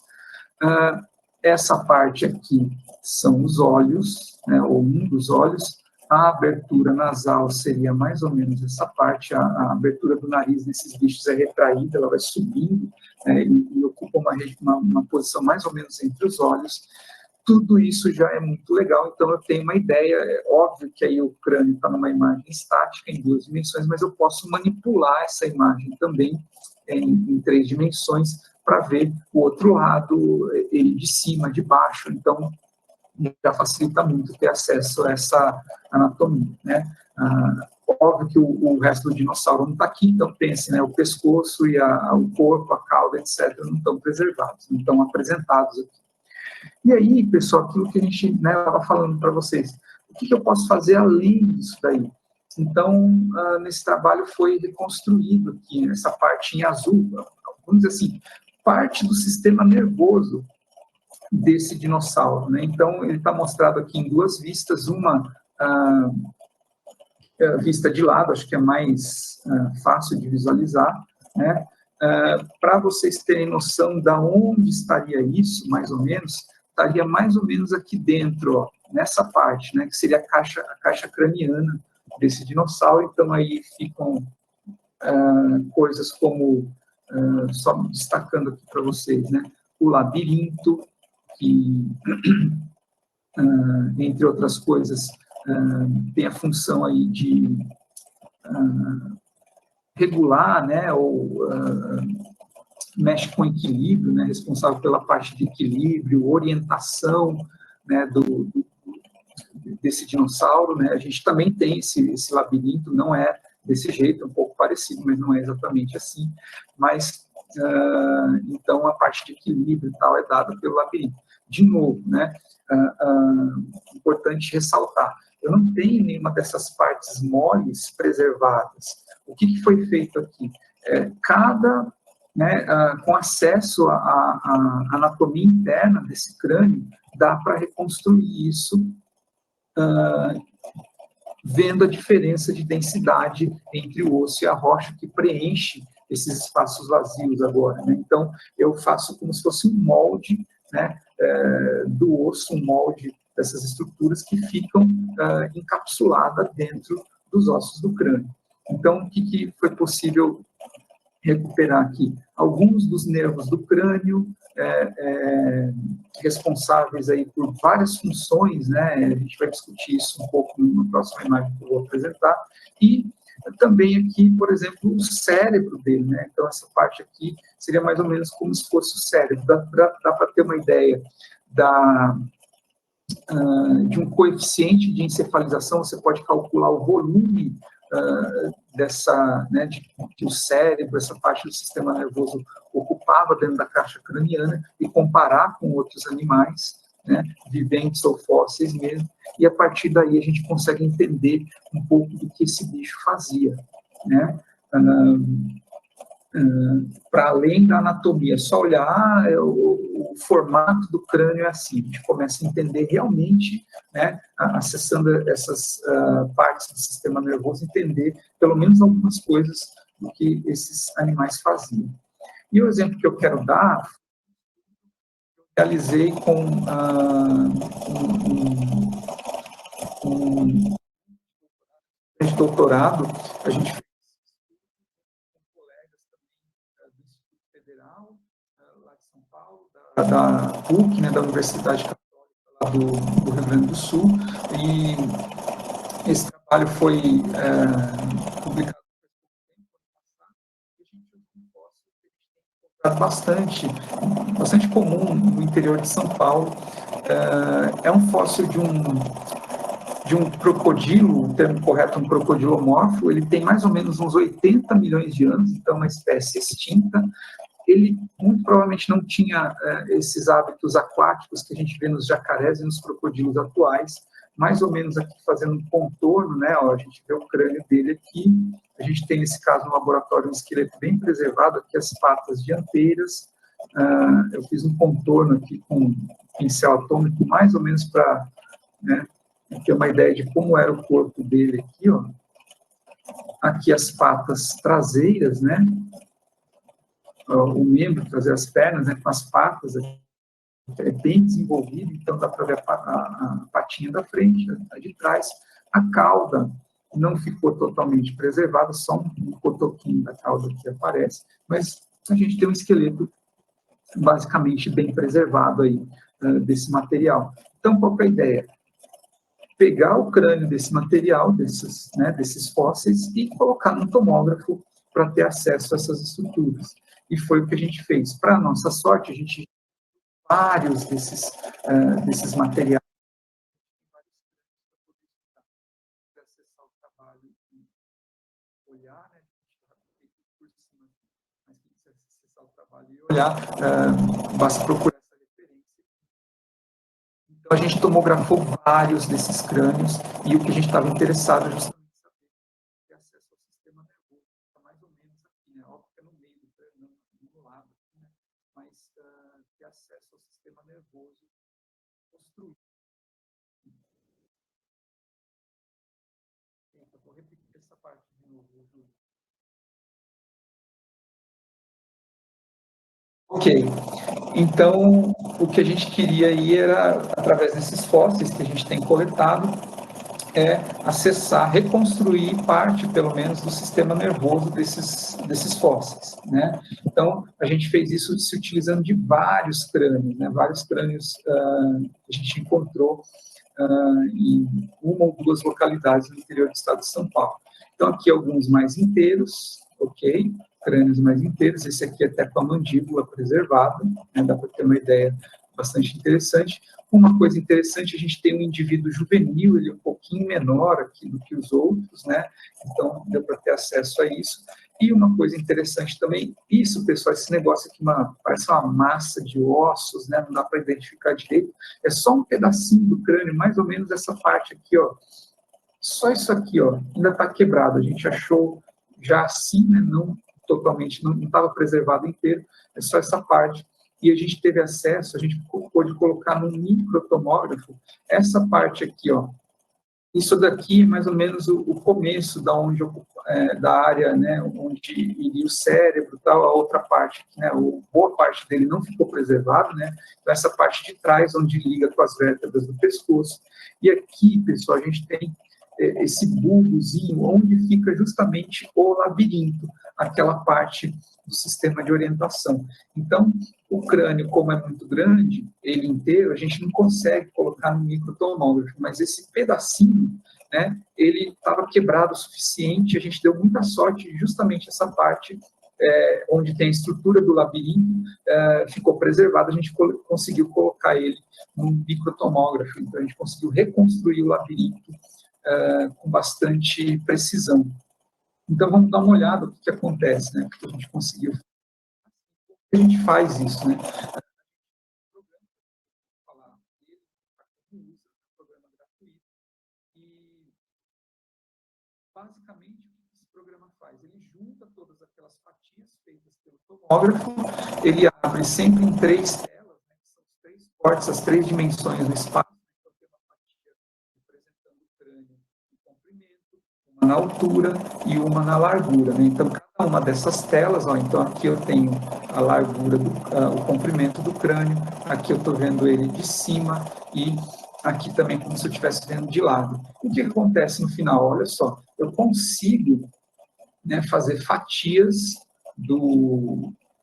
Essa parte aqui são os olhos, né, ou um dos olhos, A abertura nasal seria mais ou menos essa parte, a abertura do nariz nesses bichos é retraída, ela vai subindo, né, e ocupa uma posição mais ou menos entre os olhos. Tudo isso já é muito legal, então eu tenho uma ideia, é óbvio que aí o crânio está numa imagem estática, em 2 dimensões, mas eu posso manipular essa imagem também em 3 dimensões, para ver o outro lado, ele de cima, de baixo, então já facilita muito ter acesso a essa anatomia, né? Óbvio que o resto do dinossauro não está aqui, então pense, né, o pescoço e o corpo, a cauda, etc., não estão preservados, não estão apresentados aqui. E aí, pessoal, aquilo que a gente estava falando para vocês, o que eu posso fazer além disso daí? Então, nesse trabalho foi reconstruído aqui, essa parte em azul, vamos dizer assim, parte do sistema nervoso desse dinossauro, né? Então, ele está mostrado aqui em 2 vistas, uma vista de lado, acho que é mais fácil de visualizar, né? Para vocês terem noção de onde estaria isso, mais ou menos, estaria mais ou menos aqui dentro, ó, nessa parte, né, que seria a caixa craniana desse dinossauro. Então, aí ficam coisas como, só destacando aqui para vocês, né, o labirinto, que, entre outras coisas, tem a função aí de regular, né, ou mexe com equilíbrio, né, responsável pela parte de equilíbrio, orientação, né, desse dinossauro, né. A gente também tem esse labirinto, não é desse jeito, é um pouco parecido, mas não é exatamente assim, mas, então, a parte de equilíbrio e tal é dada pelo labirinto. De novo, né, importante ressaltar, eu não tenho nenhuma dessas partes moles preservadas. O que foi feito aqui? Cada, né, com acesso à anatomia interna desse crânio, dá para reconstruir isso, vendo a diferença de densidade entre o osso e a rocha que preenche esses espaços vazios agora, né? Então, eu faço como se fosse um molde, né, do osso, um molde dessas estruturas que ficam encapsuladas dentro dos ossos do crânio. Então, o que foi possível recuperar aqui? Alguns dos nervos do crânio, responsáveis aí por várias funções, né? A gente vai discutir isso um pouco na próxima imagem que eu vou apresentar, e também aqui, por exemplo, o cérebro dele, né? Então, essa parte aqui seria mais ou menos como se fosse o cérebro. Dá para ter uma ideia de um coeficiente de encefalização, você pode calcular o volume dessa, né, que o cérebro, essa parte do sistema nervoso ocupava dentro da caixa craniana, e comparar com outros animais, né, viventes ou fósseis mesmo, e a partir daí a gente consegue entender um pouco do que esse bicho fazia, né? Para além da anatomia, só olhar o formato do crânio é assim, a gente começa a entender realmente, né, acessando essas partes do sistema nervoso, entender pelo menos algumas coisas do que esses animais faziam. E o exemplo que eu quero dar, realizei com um doutorado, a gente fez com colegas também do Instituto Federal, lá de São Paulo, da PUC, né, da Universidade Católica lá do Rio Grande do Sul, e esse trabalho foi publicado bastante comum no interior de São Paulo. É um fóssil de um crocodilo, o termo correto é um crocodilomorfo, ele tem mais ou menos uns 80 milhões de anos, então é uma espécie extinta. Ele muito provavelmente não tinha esses hábitos aquáticos que a gente vê nos jacarés e nos crocodilos atuais, mais ou menos aqui fazendo um contorno, né? Ó, a gente vê o crânio dele aqui, a gente tem nesse caso no laboratório um esqueleto bem preservado, aqui as patas dianteiras, eu fiz um contorno aqui com pincel atômico, mais ou menos para, né, ter uma ideia de como era o corpo dele aqui, ó. Aqui as patas traseiras, né? O membro, trazer as pernas, né, com as patas, é bem desenvolvido, então dá para ver a patinha da frente, a de trás, A cauda não ficou totalmente preservada, só um cotoquinho da cauda que aparece, mas a gente tem um esqueleto basicamente bem preservado aí desse material. Então, qual que é a ideia? Pegar o crânio desse material, desses fósseis, e colocar no tomógrafo para ter acesso a essas estruturas. E foi o que a gente fez. Para nossa sorte, a gente vários desses materiais para acessar o trabalho e olhar, né? Por cima, mas quem quiser acessar o trabalho e olhar, basta procurar essa referência. Então, a gente tomografou vários desses crânios e o que a gente estava interessado é justamente saber ter acesso ao sistema nervoso, está mais ou menos aqui, né? Óbvio que é no meio do crânio, no lado, né? Mas ter acesso ao sistema nervoso construído. Eu vou repetir essa parte de novo, Júlio. Ok, então o que a gente queria aí era, através desses fósseis que a gente tem coletado, acessar, reconstruir parte, pelo menos, do sistema nervoso desses fósseis, né? Então, a gente fez isso se utilizando de vários crânios, né? Vários crânios a gente encontrou em uma ou duas localidades no interior do estado de São Paulo. Então, aqui alguns mais inteiros, ok? Crânios mais inteiros, esse aqui até com a mandíbula preservada, né? Dá para ter uma ideia bastante interessante. Uma coisa interessante, a gente tem um indivíduo juvenil, ele é um pouquinho menor aqui do que os outros, né? Então, deu para ter acesso a isso. E uma coisa interessante também, isso, pessoal, esse negócio aqui parece uma massa de ossos, né? Não dá para identificar direito, é só um pedacinho do crânio, mais ou menos essa parte aqui, ó. Só isso aqui, ó, ainda está quebrado. A gente achou já assim, né? Não totalmente, não estava preservado inteiro, é só essa parte. E a gente teve acesso, a gente pôde colocar no microtomógrafo essa parte aqui, ó. Isso daqui é mais ou menos o começo da área, né, onde iria o cérebro, tal, a outra parte, né, boa parte dele não ficou preservado, né, então essa parte de trás, onde liga com as vértebras do pescoço. E aqui, pessoal, a gente tem esse bulbozinho, onde fica justamente o labirinto, aquela parte do sistema de orientação. Então, o crânio, como é muito grande, ele inteiro, a gente não consegue colocar no microtomógrafo, mas esse pedacinho, né, ele estava quebrado o suficiente, a gente deu muita sorte, justamente essa parte onde tem a estrutura do labirinto, ficou preservada, a gente conseguiu colocar ele no microtomógrafo, então a gente conseguiu reconstruir o labirinto com bastante precisão. Então, vamos dar uma olhada no que acontece, né? Porque a gente conseguiu. A gente faz isso, né? Programa gratuito. E, basicamente, o que esse programa faz? Ele junta todas aquelas fatias feitas pelo tomógrafo, ele abre sempre em 3 telas, né? Que são os 3 cortes, as 3 dimensões do espaço. Então, tem uma fatia representando o crânio em comprimento, uma na altura e uma na largura, né? Então, cada uma dessas telas, ó, então aqui eu tenho a largura, o comprimento do crânio, aqui eu estou vendo ele de cima e aqui também como se eu estivesse vendo de lado. O que acontece no final? Olha só, eu consigo, né, fazer fatias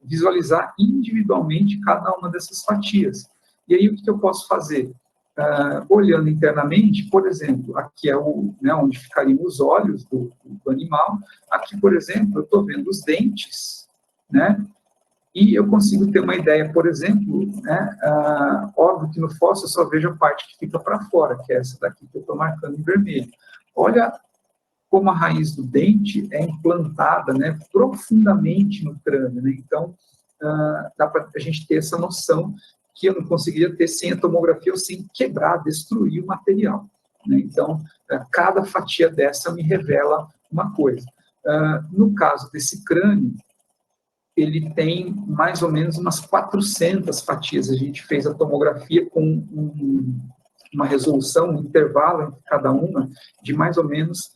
visualizar individualmente cada uma dessas fatias. E aí o que eu posso fazer? Olhando internamente, por exemplo, aqui é onde ficariam os olhos do animal. Aqui, por exemplo, eu estou vendo os dentes, né? E eu consigo ter uma ideia, por exemplo, né? Óbvio que no fóssil eu só vejo a parte que fica para fora, que é essa daqui que eu estou marcando em vermelho. Olha como a raiz do dente é implantada, né, profundamente no crânio, né? Então, dá para a gente ter essa noção que eu não conseguiria ter sem a tomografia ou sem quebrar, destruir o material, né? Então, cada fatia dessa me revela uma coisa. No caso desse crânio, ele tem mais ou menos umas 400 fatias. A gente fez a tomografia com uma resolução, um intervalo entre cada uma de mais ou menos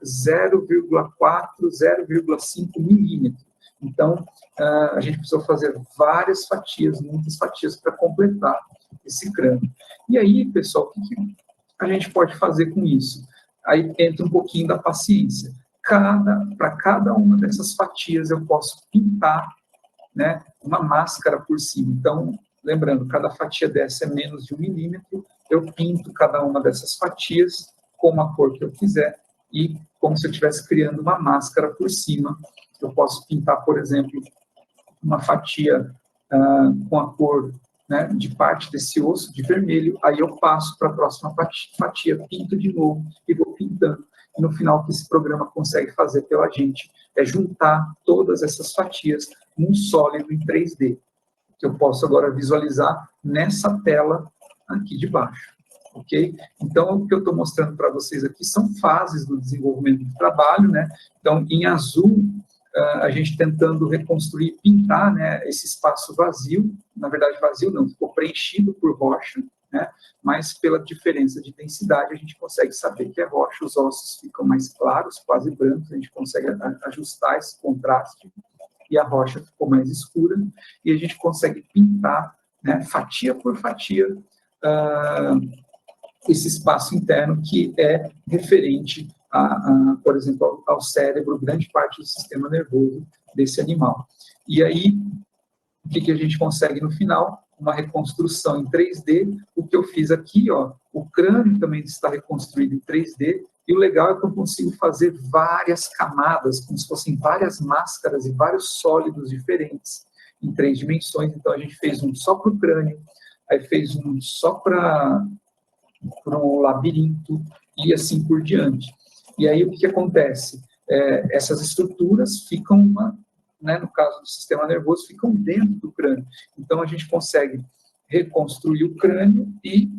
0,4, 0,5 milímetros. Então, a gente precisou fazer várias fatias, muitas fatias para completar esse crânio. E aí, pessoal, o que a gente pode fazer com isso? aí entra um pouquinho da paciência. Para cada uma dessas fatias, eu posso pintar, né, uma máscara por cima. Então, lembrando, cada fatia dessa é menos de 1 milímetro, eu pinto cada uma dessas fatias com a cor que eu quiser, e como se eu estivesse criando uma máscara por cima. Eu posso pintar, por exemplo, uma fatia com a cor, né, de parte desse osso de vermelho, aí eu passo para a próxima fatia, pinto de novo e vou pintando. E no final, o que esse programa consegue fazer pela gente é juntar todas essas fatias num sólido em 3D, que eu posso agora visualizar nessa tela aqui de baixo. Ok? Então, o que eu estou mostrando para vocês aqui são fases do desenvolvimento do trabalho, né? Então, em azul, a gente tentando reconstruir, pintar, né, esse espaço vazio, na verdade vazio não, ficou preenchido por rocha, né, mas pela diferença de densidade a gente consegue saber que é rocha, os ossos ficam mais claros, quase brancos, a gente consegue ajustar esse contraste, e a rocha ficou mais escura, e a gente consegue pintar, né, fatia por fatia, esse espaço interno que é referente, por exemplo, ao cérebro, grande parte do sistema nervoso desse animal. E aí, o que a gente consegue no final? Uma reconstrução em 3D. O que eu fiz aqui, ó, o crânio também está reconstruído em 3D, e o legal é que eu consigo fazer várias camadas, como se fossem várias máscaras e vários sólidos diferentes em 3 dimensões. Então, a gente fez um só para o crânio, aí fez um só para um labirinto, e assim por diante. E aí, o que acontece? Essas estruturas ficam, né, no caso do sistema nervoso, ficam dentro do crânio. Então, a gente consegue reconstruir o crânio e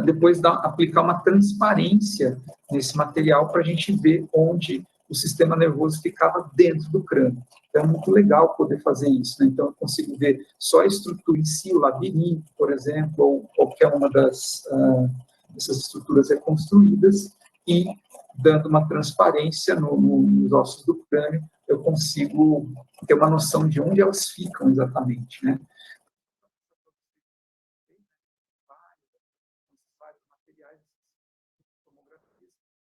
depois aplicar uma transparência nesse material para a gente ver onde o sistema nervoso ficava dentro do crânio. Então, é muito legal poder fazer isso, né? Então, eu consigo ver só a estrutura em si, o labirinto, por exemplo, ou qualquer uma dessas estruturas reconstruídas, e dando uma transparência nos ossos do crânio, eu consigo ter uma noção de onde elas ficam exatamente, né?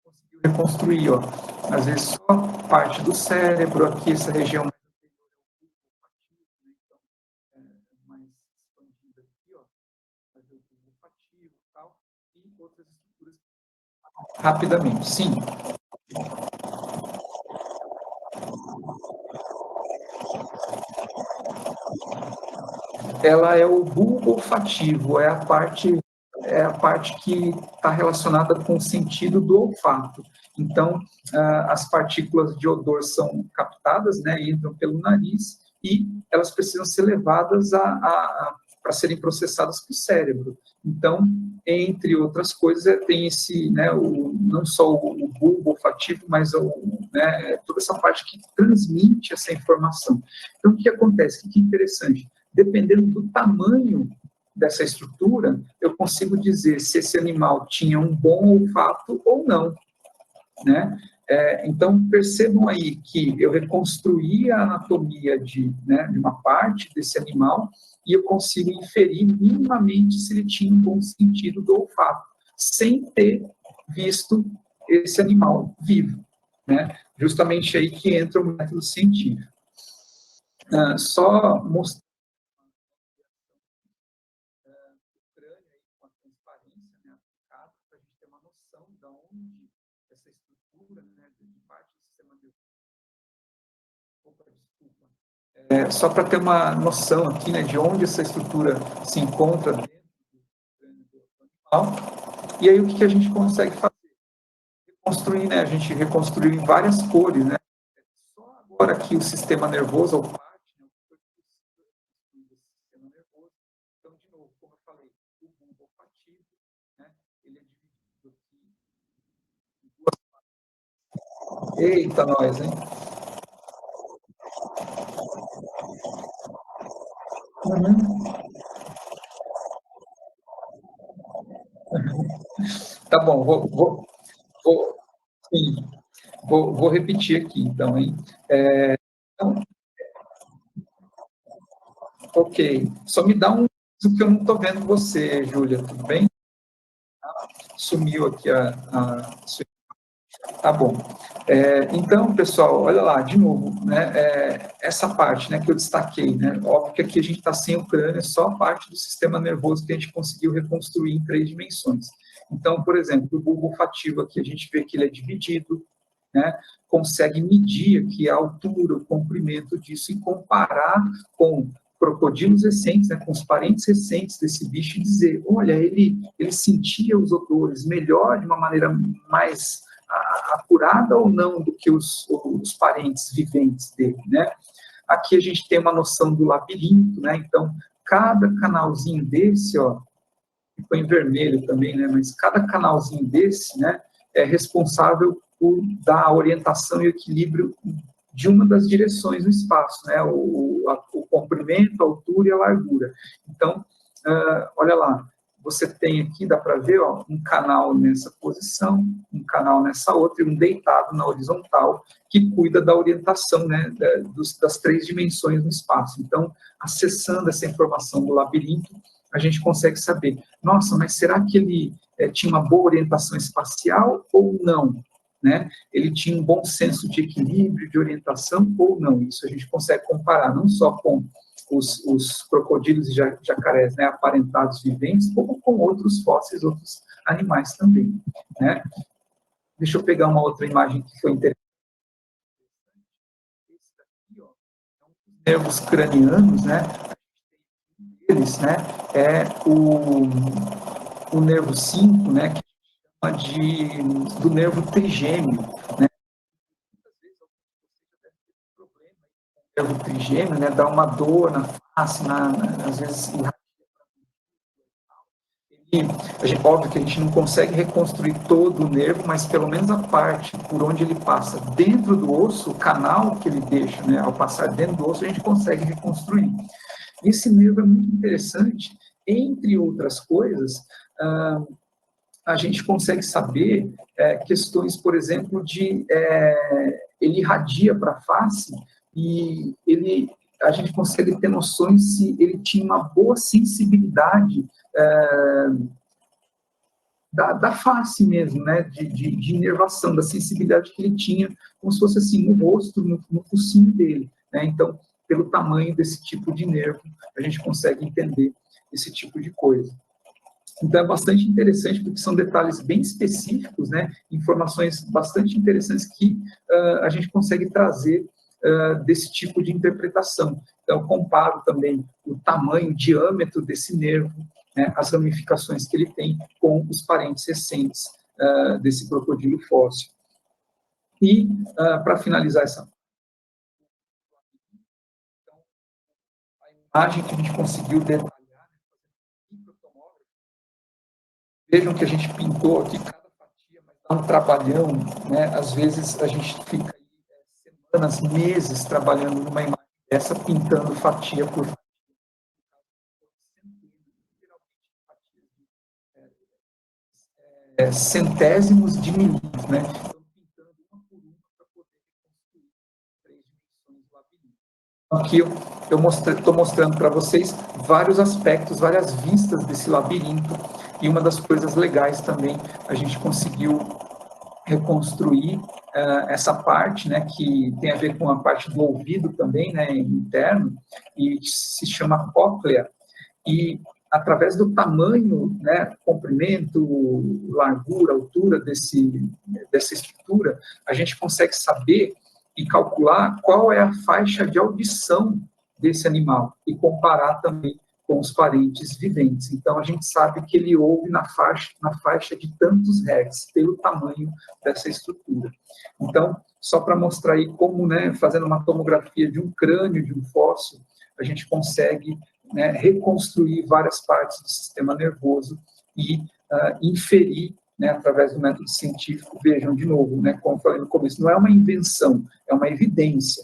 Conseguiu reconstruir, ó, às vezes só parte do cérebro, aqui essa região mais expandida aqui, ó, fazer o bulbo olfativo e tal, e outras estruturas. Rapidamente, sim. Ela é o bulbo olfativo, é a parte que está relacionada com o sentido do olfato. Então, as partículas de odor são captadas, né, entram pelo nariz, e elas precisam ser levadas para serem processadas para o cérebro. Então, entre outras coisas, tem esse, né, não só o bulbo olfativo, mas né, toda essa parte que transmite essa informação. Então, o que acontece? O que é interessante? Dependendo do tamanho dessa estrutura, eu consigo dizer se esse animal tinha um bom olfato ou não, né? Então, percebam aí que eu reconstruí a anatomia né, de uma parte desse animal, e eu consigo inferir minimamente se ele tinha um bom sentido do olfato, sem ter visto esse animal vivo, né? Justamente aí que entra o método científico. Só mostrar o crânio aí com a transparência, né, aplicada, para a gente ter uma noção de onde essa estrutura, né, de parte do sistema nervoso. Opa, desculpa. Só para ter uma noção aqui, né, de onde essa estrutura se encontra dentro do crânio do animal. E aí, o que a gente consegue fazer? Reconstruir, né? A gente reconstruiu em várias cores, né? Só agora que o sistema nervoso, ou parte, né, do sistema nervoso. Então, de novo, como eu falei, o bulbo olfativo, né, ele é dividido aqui em duas partes. Eita, nós, hein? Tá bom, sim, vou repetir aqui, então, hein? Então, ok. Só me dá um que eu não estou vendo você, Júlia, tudo bem? sumiu aqui Tá bom. Então, pessoal, olha lá, de novo, né, essa parte, né, que eu destaquei, né, óbvio que aqui a gente está sem o crânio, é só a parte do sistema nervoso que a gente conseguiu reconstruir em 3 dimensões. Então, por exemplo, o bulbo olfativo aqui, a gente vê que ele é dividido, né, consegue medir aqui a altura, o comprimento disso e comparar com crocodilos recentes, né, com os parentes recentes desse bicho e dizer, olha, ele sentia os odores melhor, de uma maneira mais acurada ou não do que os parentes viventes dele, né? Aqui a gente tem uma noção do labirinto, né? Então, cada canalzinho desse, ó, ficou em vermelho também, né? Mas cada canalzinho desse, né, é responsável por dar a orientação e equilíbrio de uma das direções no espaço, né? O comprimento, a altura e a largura. Então, olha lá, você tem aqui, dá para ver, ó, um canal nessa posição, um canal nessa outra e um deitado na horizontal, que cuida da orientação, né, das 3 dimensões no espaço. Então, acessando essa informação do labirinto, a gente consegue saber, nossa, mas será que ele tinha uma boa orientação espacial ou não? Né? Ele tinha um bom senso de equilíbrio, de orientação ou não? Isso a gente consegue comparar, não só com os crocodilos e jacarés, né, aparentados viventes, como com outros fósseis, outros animais também, né? Deixa eu pegar uma outra imagem que foi interessante. Esse daqui, ó, são os nervos cranianos, né? Eles, né, é o nervo 5, né, que chama do nervo trigêmeo, né? Muitas vezes você deve ter problema com o nervo trigêmeo, né, dá uma dor na face, às vezes óbvio que a gente não consegue reconstruir todo o nervo, mas pelo menos a parte por onde ele passa dentro do osso, o canal que ele deixa, né, ao passar dentro do osso, a gente consegue reconstruir. Esse nervo é muito interessante, entre outras coisas, a gente consegue saber questões, por exemplo, ele irradia para a face e a gente consegue ter noções se ele tinha uma boa sensibilidade da face mesmo, né, de inervação, da sensibilidade que ele tinha, como se fosse assim, no rosto, no focinho dele, né? Então, pelo tamanho desse tipo de nervo, a gente consegue entender esse tipo de coisa. Então, é bastante interessante, porque são detalhes bem específicos, né, informações bastante interessantes que a gente consegue trazer desse tipo de interpretação. Então, eu comparo também o tamanho, o diâmetro desse nervo, né, as ramificações que ele tem com os parentes recentes desse crocodilo fóssil. E, para finalizar essa a imagem que a gente conseguiu detalhar, vejam que a gente pintou aqui cada fatia, mas dá um trabalhão, né? Às vezes a gente fica aí, semanas, meses trabalhando numa imagem dessa, pintando fatia por fatia. Centésimos de milímetros, né? Então, pintando uma por uma para poder reconstruir 3 dimensões do labirinto. Aqui eu estou mostrando para vocês vários aspectos, várias vistas desse labirinto, e uma das coisas legais também, a gente conseguiu reconstruir essa parte, né, que tem a ver com a parte do ouvido também, né, interno, e se chama cóclea, e através do tamanho, né, comprimento, largura, altura dessa estrutura, a gente consegue saber e calcular qual é a faixa de audição desse animal e comparar também com os parentes viventes. Então, a gente sabe que ele ouve na faixa de tantos hertz, pelo tamanho dessa estrutura. Então, só para mostrar aí como, né, fazendo uma tomografia de um crânio, de um fóssil, a gente consegue, né, reconstruir várias partes do sistema nervoso e inferir, né, através do método científico. Vejam, de novo, né, como eu falei no começo, não é uma invenção, é uma evidência.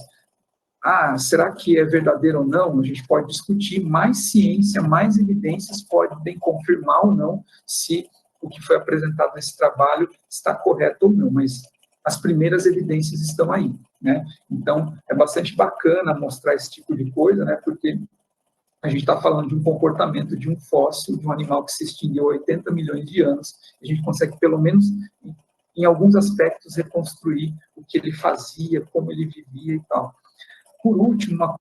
Será que é verdadeiro ou não? A gente pode discutir, mais ciência, mais evidências podem confirmar ou não se o que foi apresentado nesse trabalho está correto ou não, mas as primeiras evidências estão aí, né? Então, é bastante bacana mostrar esse tipo de coisa, né, porque a gente está falando de um comportamento de um fóssil, de um animal que se extinguiu há 80 milhões de anos. A gente consegue, pelo menos, em alguns aspectos, reconstruir o que ele fazia, como ele vivia e tal. Por último,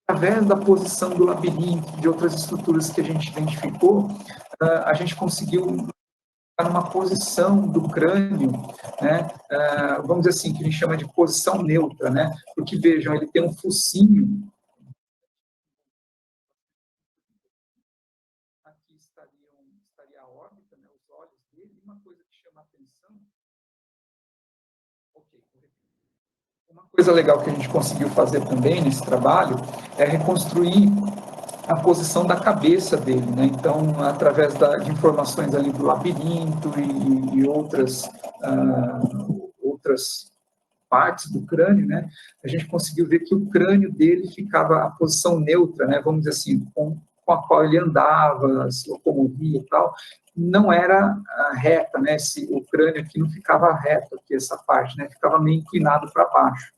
através da posição do labirinto, de outras estruturas que a gente identificou, a gente conseguiu numa posição do crânio, né, vamos dizer assim, que a gente chama de posição neutra, né, porque, vejam, ele tem um focinho. Aqui estaria a órbita, né, os olhos dele. Uma coisa que chama a atenção... Uma coisa legal que a gente conseguiu fazer também nesse trabalho é reconstruir a posição da cabeça dele, né? Então, através de informações ali do labirinto e outras partes do crânio, né? A gente conseguiu ver que o crânio dele ficava a posição neutra, né? Vamos dizer assim, com a qual ele andava, se locomovia e tal, não era reta, né? O crânio aqui não ficava reto, aqui essa parte, né? Ficava meio inclinado para baixo.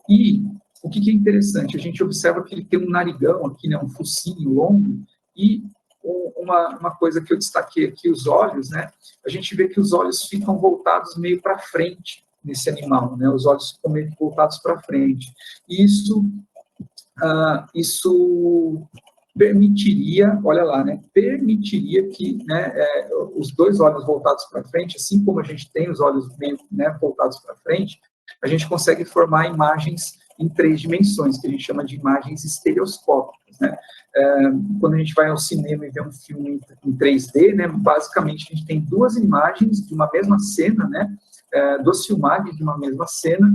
E o que é interessante, a gente observa que ele tem um narigão aqui, né? Um focinho longo, e uma coisa que eu destaquei aqui, os olhos, né? A gente vê que os olhos ficam voltados meio para frente nesse animal, né? Os olhos ficam meio voltados para frente. E isso permitiria, olha lá, né, permitiria que, né, os dois olhos voltados para frente, assim como a gente tem os olhos meio, né, voltados para frente, a gente consegue formar imagens em 3 dimensões, que a gente chama de imagens estereoscópicas, né? Quando a gente vai ao cinema e vê um filme em 3D, né, basicamente a gente tem 2 imagens de uma mesma cena, né, 2 filmagens de uma mesma cena,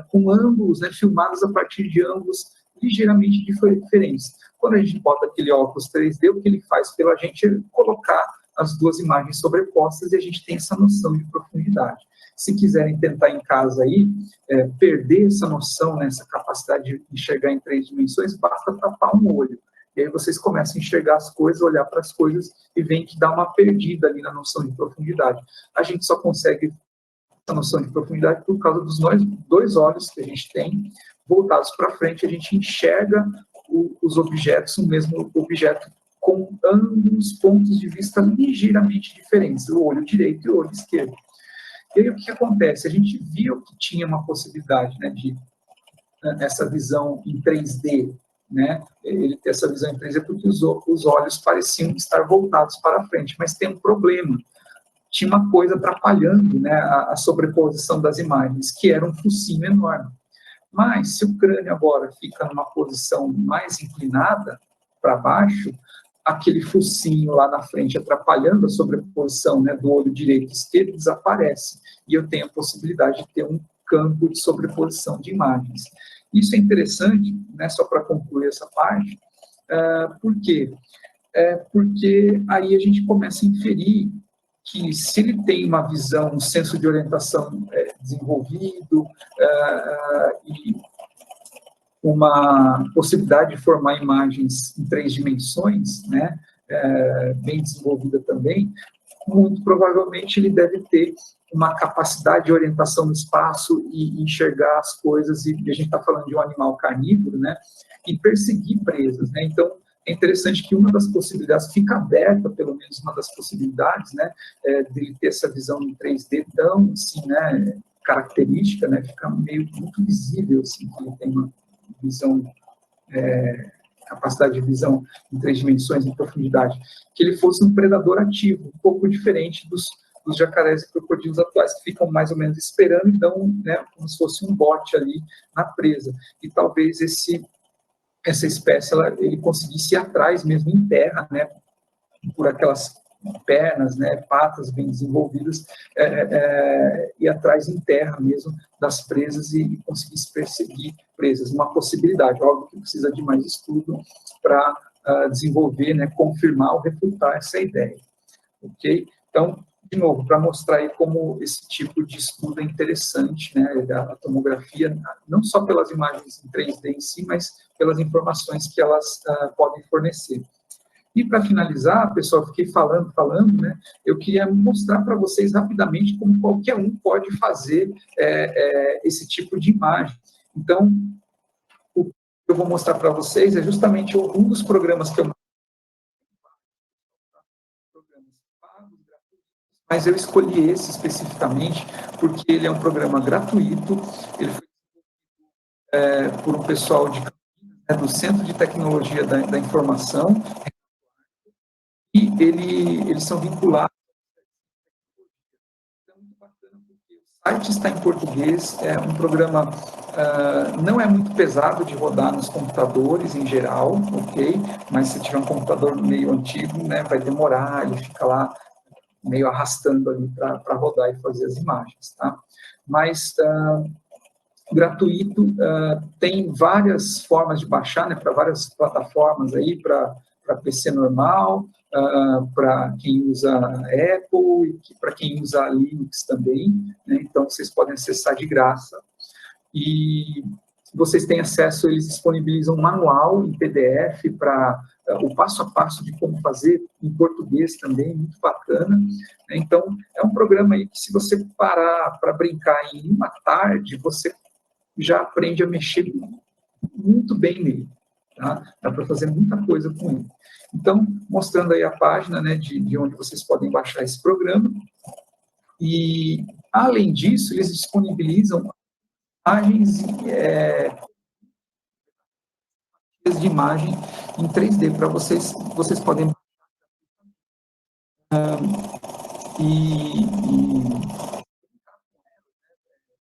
com ângulos, né, filmados a partir de ângulos ligeiramente diferentes. Quando a gente bota aquele óculos 3D, o que ele faz pela gente é colocar as 2 imagens sobrepostas e a gente tem essa noção de profundidade. Se quiserem tentar em casa aí, perder essa noção, né, essa capacidade de enxergar em 3 dimensões, basta tapar um olho. E aí vocês começam a enxergar as coisas, olhar para as coisas e veem que dá uma perdida ali na noção de profundidade. A gente só consegue essa noção de profundidade por causa dos 2 olhos que a gente tem voltados para frente, a gente enxerga os objetos, o mesmo objeto, com ambos pontos de vista ligeiramente diferentes, o olho direito e o olho esquerdo. E aí o que acontece? A gente viu que tinha uma possibilidade, né, de essa visão em 3D, né, ele ter essa visão em 3D porque os olhos pareciam estar voltados para frente, mas tem um problema. Tinha uma coisa atrapalhando, né, a sobreposição das imagens, que era um focinho enorme. Mas, se o crânio agora fica numa posição mais inclinada para baixo, aquele focinho lá na frente atrapalhando a sobreposição, né, do olho direito e esquerdo desaparece. E eu tenho a possibilidade de ter um campo de sobreposição de imagens. Isso é interessante, né, só para concluir essa parte, por quê? Porque aí a gente começa a inferir que se ele tem uma visão, um senso de orientação desenvolvido e uma possibilidade de formar imagens em 3 dimensões, né, bem desenvolvida também, muito provavelmente ele deve ter uma capacidade de orientação no espaço e enxergar as coisas, e a gente está falando de um animal carnívoro, né, e perseguir presas, né, então é interessante que uma das possibilidades, fica aberta pelo menos uma das possibilidades, né, de ter essa visão em 3D tão, assim, né, característica, né, fica meio muito visível, assim, que ele tem uma visão, capacidade de visão em 3 dimensões, em profundidade, que ele fosse um predador ativo, um pouco diferente dos jacarés e crocodilos atuais, que ficam mais ou menos esperando e dão, né, como se fosse um bote ali na presa. E talvez essa espécie ele conseguisse ir atrás mesmo em terra, né, por aquelas pernas, né, patas bem desenvolvidas, ir atrás em terra mesmo das presas e conseguisse perseguir presas. Uma possibilidade, óbvio que precisa de mais estudo para desenvolver, né, confirmar ou refutar essa ideia. Ok? Então, de novo, para mostrar aí como esse tipo de estudo é interessante, né, a tomografia, não só pelas imagens em 3D em si, mas pelas informações que elas podem fornecer. E para finalizar, pessoal, fiquei falando, né, eu queria mostrar para vocês rapidamente como qualquer um pode fazer esse tipo de imagem. Então, eu vou mostrar para vocês é justamente um dos programas que eu mas eu escolhi esse especificamente porque ele é um programa gratuito, ele foi por um pessoal do Centro de Tecnologia da Informação, e eles são vinculados. Então, é muito bacana porque o site está em português, é um programa, não é muito pesado de rodar nos computadores em geral, ok? Mas se tiver um computador meio antigo, né, vai demorar, ele fica lá meio arrastando ali para rodar e fazer as imagens, tá? Mas gratuito, tem várias formas de baixar, né, para várias plataformas aí, para PC normal, para quem usa Apple e para quem usa Linux também, né, então vocês podem acessar de graça. E vocês têm acesso, eles disponibilizam um manual em PDF para o passo a passo de como fazer, em português também, muito bacana. Então, é um programa aí que, se você parar para brincar em uma tarde, você já aprende a mexer muito bem nele. Tá? Dá para fazer muita coisa com ele. Então, mostrando aí a página, né, de onde vocês podem baixar esse programa. E, além disso, eles disponibilizam imagens de imagem em 3D para vocês podem e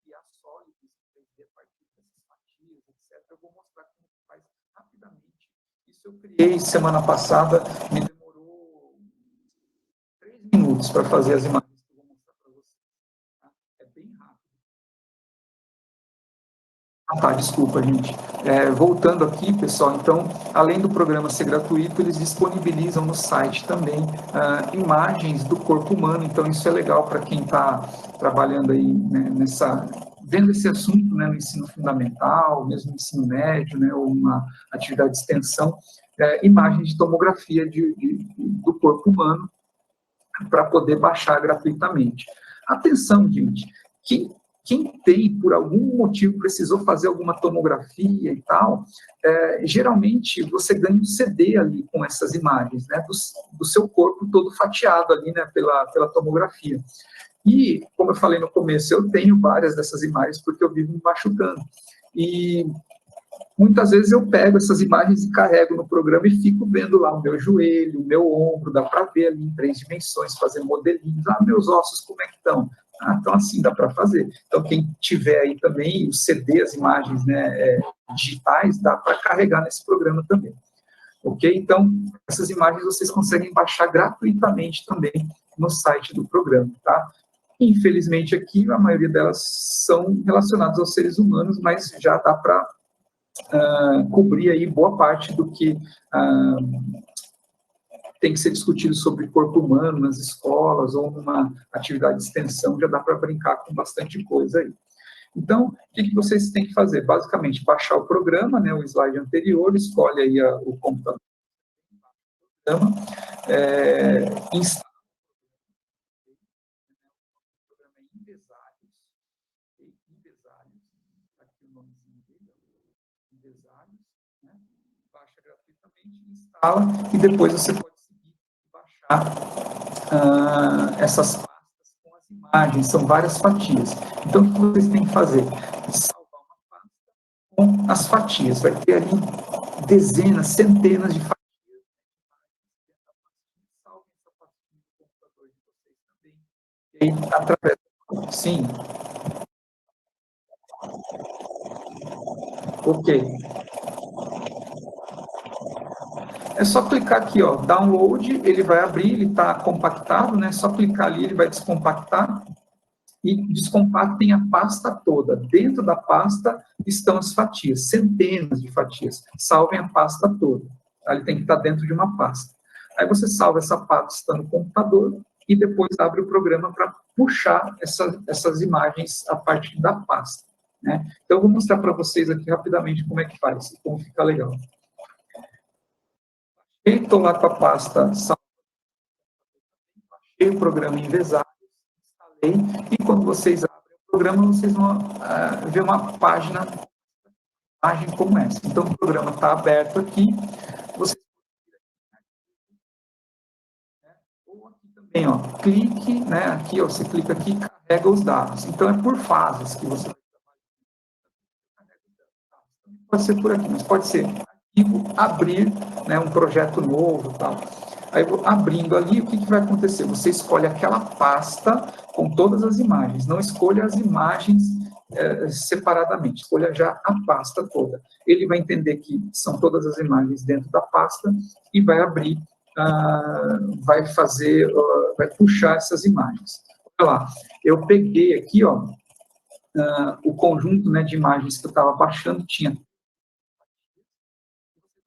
criar sólidos em 3D a partir dessas fatias, etc. Eu vou mostrar como faz rapidamente. Isso eu criei semana passada, me demorou 3 minutos para fazer as imagens que eu vou mostrar para vocês. Tá? É bem rápido. Tá, desculpa, gente. Voltando aqui, pessoal, então, além do programa ser gratuito, eles disponibilizam no site também imagens do corpo humano, então isso é legal para quem está trabalhando aí, né, vendo esse assunto, né, no ensino fundamental, mesmo no ensino médio, né, ou uma atividade de extensão, imagens de tomografia do corpo humano para poder baixar gratuitamente. Atenção, gente, quem tem, por algum motivo, precisou fazer alguma tomografia e tal, geralmente você ganha um CD ali com essas imagens, né, do seu corpo todo fatiado ali, né, pela tomografia. E, como eu falei no começo, eu tenho várias dessas imagens porque eu vivo me machucando. E muitas vezes eu pego essas imagens e carrego no programa e fico vendo lá o meu joelho, o meu ombro, dá para ver ali em 3 dimensões, fazer modelinhos. Meus ossos, como é que estão? Então, assim, dá para fazer. Então, quem tiver aí também o CD, as imagens, né, digitais, dá para carregar nesse programa também. Ok? Então, essas imagens vocês conseguem baixar gratuitamente também no site do programa, tá? Infelizmente, aqui, a maioria delas são relacionadas aos seres humanos, mas já dá para cobrir aí boa parte do que tem que ser discutido sobre corpo humano nas escolas ou numa atividade de extensão, já dá para brincar com bastante coisa aí. Então, o que vocês têm que fazer? Basicamente, baixar o programa, né, o slide anterior, escolhe aí o computador, instala o programa em Invesários, aqui o nomezinho dele, Invesários, né, baixa gratuitamente, instala, e depois você pode seguir e baixar essas pastas com as imagens, são várias fatias. Então, o que vocês têm que fazer? Salvar uma pasta com as fatias, vai ter ali dezenas, centenas de fatias. Salve essa pastinha no computador de vocês também. E aí, através do... Sim. Ok. É só clicar aqui, ó, download, ele vai abrir, ele está compactado, né? Só clicar ali, ele vai descompactar e descompactem a pasta toda. Dentro da pasta estão as fatias, centenas de fatias. Salvem a pasta toda. Ele tem que estar dentro de uma pasta. Aí você salva essa pasta no computador e depois abre o programa para puxar essas imagens a partir da pasta, né? Então, eu vou mostrar para vocês aqui rapidamente como é que faz, como fica legal. Estou lá com a pasta, baixei o programa Invesários, instalei, e quando vocês abrem o programa, vocês vão ver uma página imagem como essa. Então, o programa está aberto aqui. Você ou aqui também, ó, clique, né? Aqui, ó, você clica aqui e carrega os dados. Então, é por fases que você vai trabalhar. Pode ser por aqui, mas pode ser arquivo, abrir, né, um projeto novo, tal. Aí, abrindo ali, o que vai acontecer? Você escolhe aquela pasta com todas as imagens. Não escolha as imagens separadamente, escolha já a pasta toda. Ele vai entender que são todas as imagens dentro da pasta e vai abrir, vai fazer, vai puxar essas imagens. Olha lá, eu peguei aqui, ó, o conjunto, né, de imagens que eu estava baixando, tinha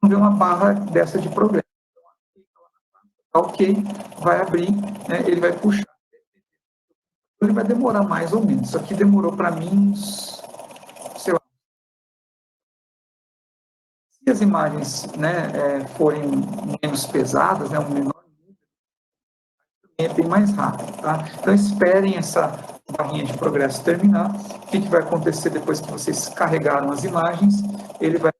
uma barra dessa de programa. Ok, vai abrir, né, ele vai puxar. Ele vai demorar mais ou menos. Isso aqui demorou para mim uns, sei lá. Se as imagens, né, forem menos pesadas, né, um menor número, é bem mais rápido, tá? Então, esperem essa barrinha de progresso terminar. O que vai acontecer depois que vocês carregaram as imagens? Ele vai...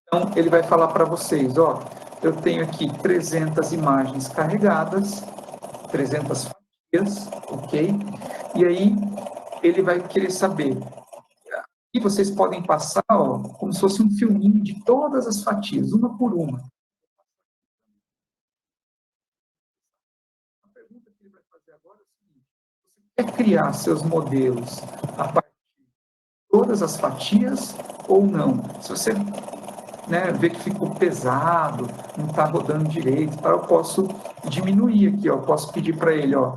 Então, ele vai falar para vocês, ó, eu tenho aqui 300 imagens carregadas, 300 fatias, ok? E aí, ele vai querer saber... E vocês podem passar, ó, como se fosse um filminho de todas as fatias, uma por uma. A pergunta que ele vai fazer agora é o seguinte: você quer criar seus modelos a partir de todas as fatias ou não? Se você, né, vê que ficou pesado, não está rodando direito, eu posso diminuir aqui, ó, eu posso pedir para ele, ó,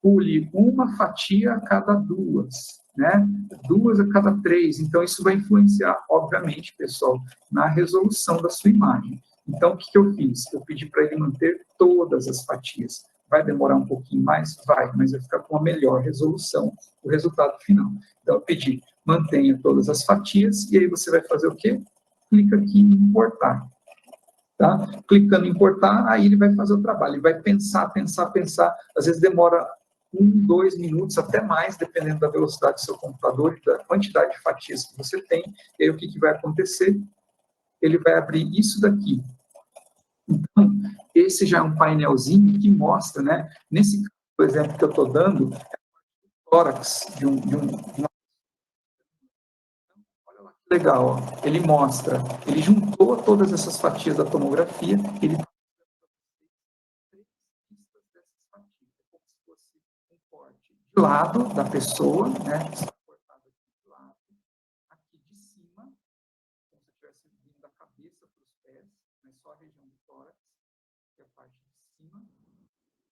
pule uma fatia a cada duas, né? 2 a cada 3. Então, isso vai influenciar, obviamente, pessoal, na resolução da sua imagem. Então, o que eu fiz? Eu pedi para ele manter todas as fatias. Vai demorar um pouquinho mais? Vai, mas vai ficar com uma melhor resolução, o resultado final. Então, eu pedi, mantenha todas as fatias, e aí você vai fazer o quê? Clica aqui em importar. Tá? Clicando em importar, aí ele vai fazer o trabalho. Ele vai pensar. Às vezes demora 1, 2 minutos, até mais, dependendo da velocidade do seu computador e da quantidade de fatias que você tem. E aí o que vai acontecer? Ele vai abrir isso daqui. Então, esse já é um painelzinho que mostra, né? Nesse exemplo que eu estou dando, é o tórax de uma... Olha lá que legal, ó. Ele mostra, ele juntou todas essas fatias da tomografia, ele de lado da pessoa, né? Está cortado aqui de lado, aqui de cima, como se tivesse vindo da cabeça para os pés, mas só a região do tórax, que é a parte de cima,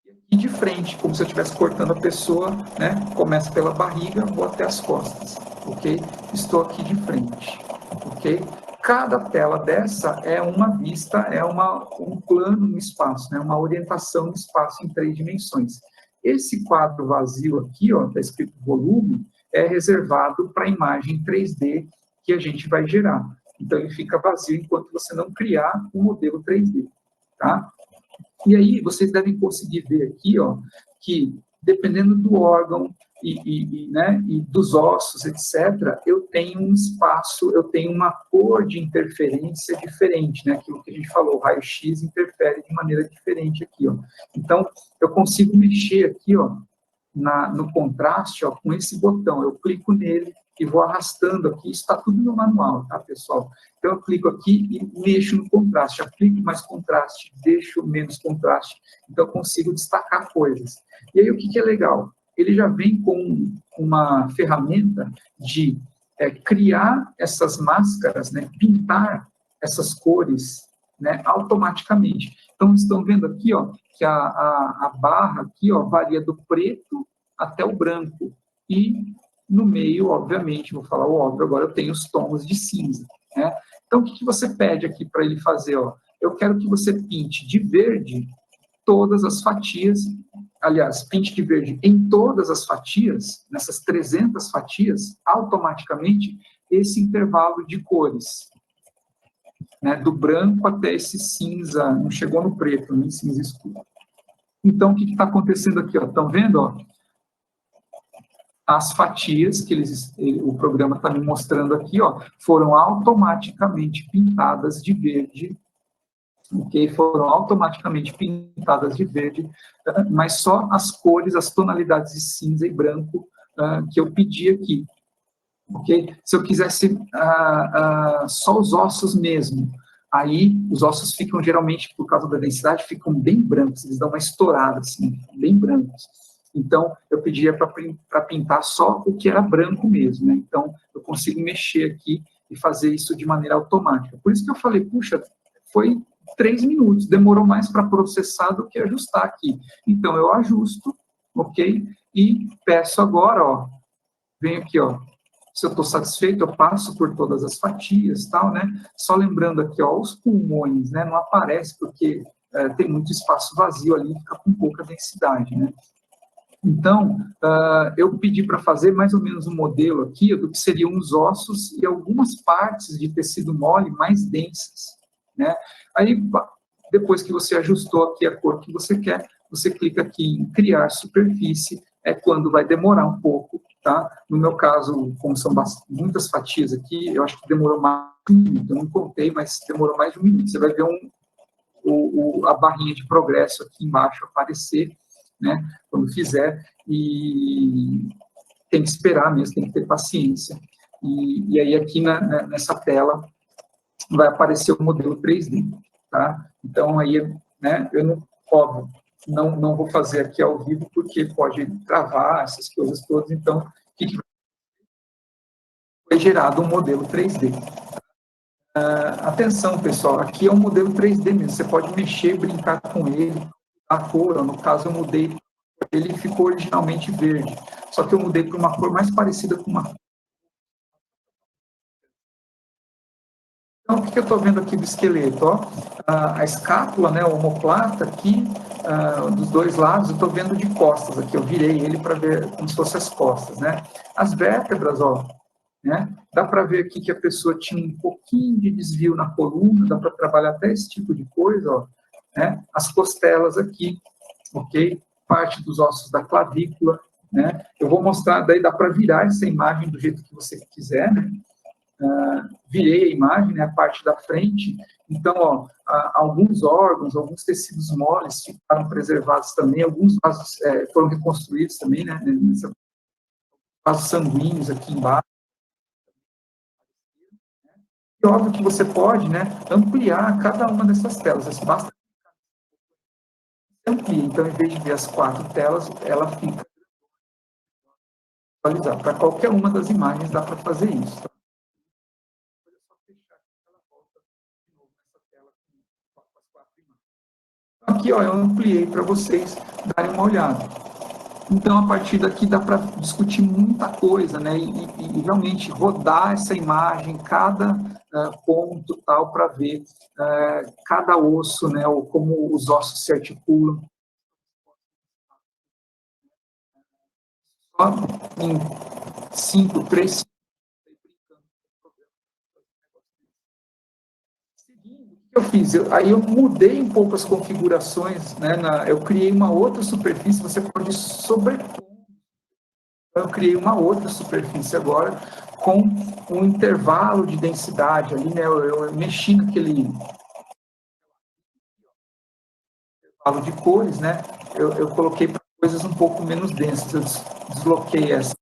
e aqui de frente, como se eu estivesse cortando a pessoa, né? Começa pela barriga, vou até as costas, ok? Estou aqui de frente, ok? Cada tela dessa é uma vista, é um plano no espaço, né? Uma orientação no espaço em 3 dimensões. Esse quadro vazio aqui, ó, está escrito volume, é reservado para a imagem 3D que a gente vai gerar. Então, ele fica vazio enquanto você não criar um modelo 3D, tá? E aí, vocês devem conseguir ver aqui, ó, que dependendo do órgão né, e dos ossos, etc., eu tenho um espaço, eu tenho uma cor de interferência diferente, né? Aquilo que a gente falou, o raio-x interfere de maneira diferente aqui, ó. Então, eu consigo mexer aqui, ó, no contraste, ó, com esse botão. Eu clico nele e vou arrastando aqui. Isso está tudo no manual, tá, pessoal? Então, eu clico aqui e mexo no contraste. Aplico mais contraste, deixo menos contraste. Então, eu consigo destacar coisas. E aí, o que é legal? Ele já vem com uma ferramenta de criar essas máscaras, né, pintar essas cores, né, automaticamente. Então, estão vendo aqui, ó, que a barra aqui, ó, varia do preto até o branco. E no meio, obviamente, vou falar o óbvio, agora eu tenho os tons de cinza, né? Então, o que você pede aqui para ele fazer? Ó? Eu quero que você pinte de verde todas as fatias, aliás, pinte de verde em todas as fatias, nessas 300 fatias, automaticamente, esse intervalo de cores, né, do branco até esse cinza, não chegou no preto, nem cinza escuro. Então, o que está acontecendo aqui? Estão vendo? Ó? as fatias que o programa está me mostrando aqui, ó, foram automaticamente pintadas de verde, ok? Foram automaticamente pintadas de verde, mas só as cores, as tonalidades de cinza e branco que eu pedi aqui, ok? Se eu quisesse só os ossos mesmo, aí os ossos ficam geralmente, por causa da densidade, ficam bem brancos, eles dão uma estourada, assim, bem brancos. Então, eu pedia para pintar só o que era branco mesmo, né? Então, eu consigo mexer aqui e fazer isso de maneira automática. Por isso que eu falei, puxa, foi 3 minutos, demorou mais para processar do que ajustar aqui. Então, eu ajusto, ok? E peço agora, ó, venho aqui, ó, se eu estou satisfeito, eu passo por todas as fatias, tal, né? Só lembrando aqui, ó, os pulmões, né? Não aparece porque tem muito espaço vazio ali, fica com pouca densidade, né? Então, eu pedi para fazer mais ou menos um modelo aqui do que seriam os ossos e algumas partes de tecido mole mais densas, né? Aí, depois que você ajustou aqui a cor que você quer, você clica aqui em criar superfície, é quando vai demorar um pouco, tá? No meu caso, como são muitas fatias aqui, eu acho que demorou mais de 1 minuto, eu não contei, mas demorou mais de 1 minuto. Você vai ver a barrinha de progresso aqui embaixo aparecer, né, quando fizer, e tem que esperar mesmo, tem que ter paciência. E aí aqui nessa tela vai aparecer o modelo 3D, tá? Então aí, né, eu não, óbvio, não vou fazer aqui ao vivo porque pode travar essas coisas todas, então o que foi gerado um modelo 3D. Atenção, pessoal, aqui é um modelo 3D mesmo, você pode mexer, brincar com ele, a cor, no caso eu mudei, ele ficou originalmente verde, só que eu mudei para uma cor mais parecida com uma... Então, o que eu estou vendo aqui do esqueleto? Ó? A escápula, né, o omoplata aqui, dos dois lados, eu estou vendo de costas aqui, eu virei ele para ver como se fossem as costas, né? As vértebras, ó, né? Dá para ver aqui que a pessoa tinha um pouquinho de desvio na coluna, dá para trabalhar até esse tipo de coisa, ó, né? As costelas aqui, ok? Parte dos ossos da clavícula, né? Eu vou mostrar, daí dá para virar essa imagem do jeito que você quiser, né? Virei a imagem, né, a parte da frente, então, ó, alguns órgãos, alguns tecidos moles ficaram preservados também, alguns vasos foram reconstruídos também, né, vasos sanguíneos aqui embaixo. E óbvio que você pode, né, ampliar cada uma dessas telas, basta ampliar, então, em vez de ver as 4 telas, ela fica atualizada. Para qualquer uma das imagens dá para fazer isso. Tá? Aqui, ó, eu ampliei para vocês darem uma olhada. Então, a partir daqui dá para discutir muita coisa, né? E realmente rodar essa imagem, cada ponto tal, para ver cada osso, né? Ou como os ossos se articulam. Só em 3, eu fiz? Aí eu mudei um pouco as configurações, né? Eu criei uma outra superfície, você pode sobrepor. Eu criei uma outra superfície agora, com um intervalo de densidade ali, né? Eu mexi naquele intervalo de cores, né? Eu coloquei para coisas um pouco menos densas, eu desloquei essa.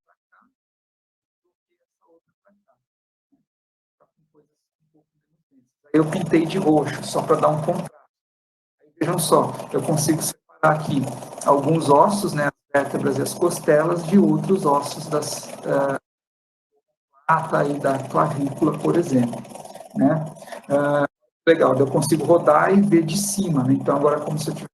Eu pintei de roxo, só para dar um contraste. Vejam só, eu consigo separar aqui alguns ossos, né, as vértebras e as costelas, de outros ossos das ata e da clavícula, por exemplo, né? Legal, eu consigo rodar e ver de cima, né? Então agora como se eu tivesse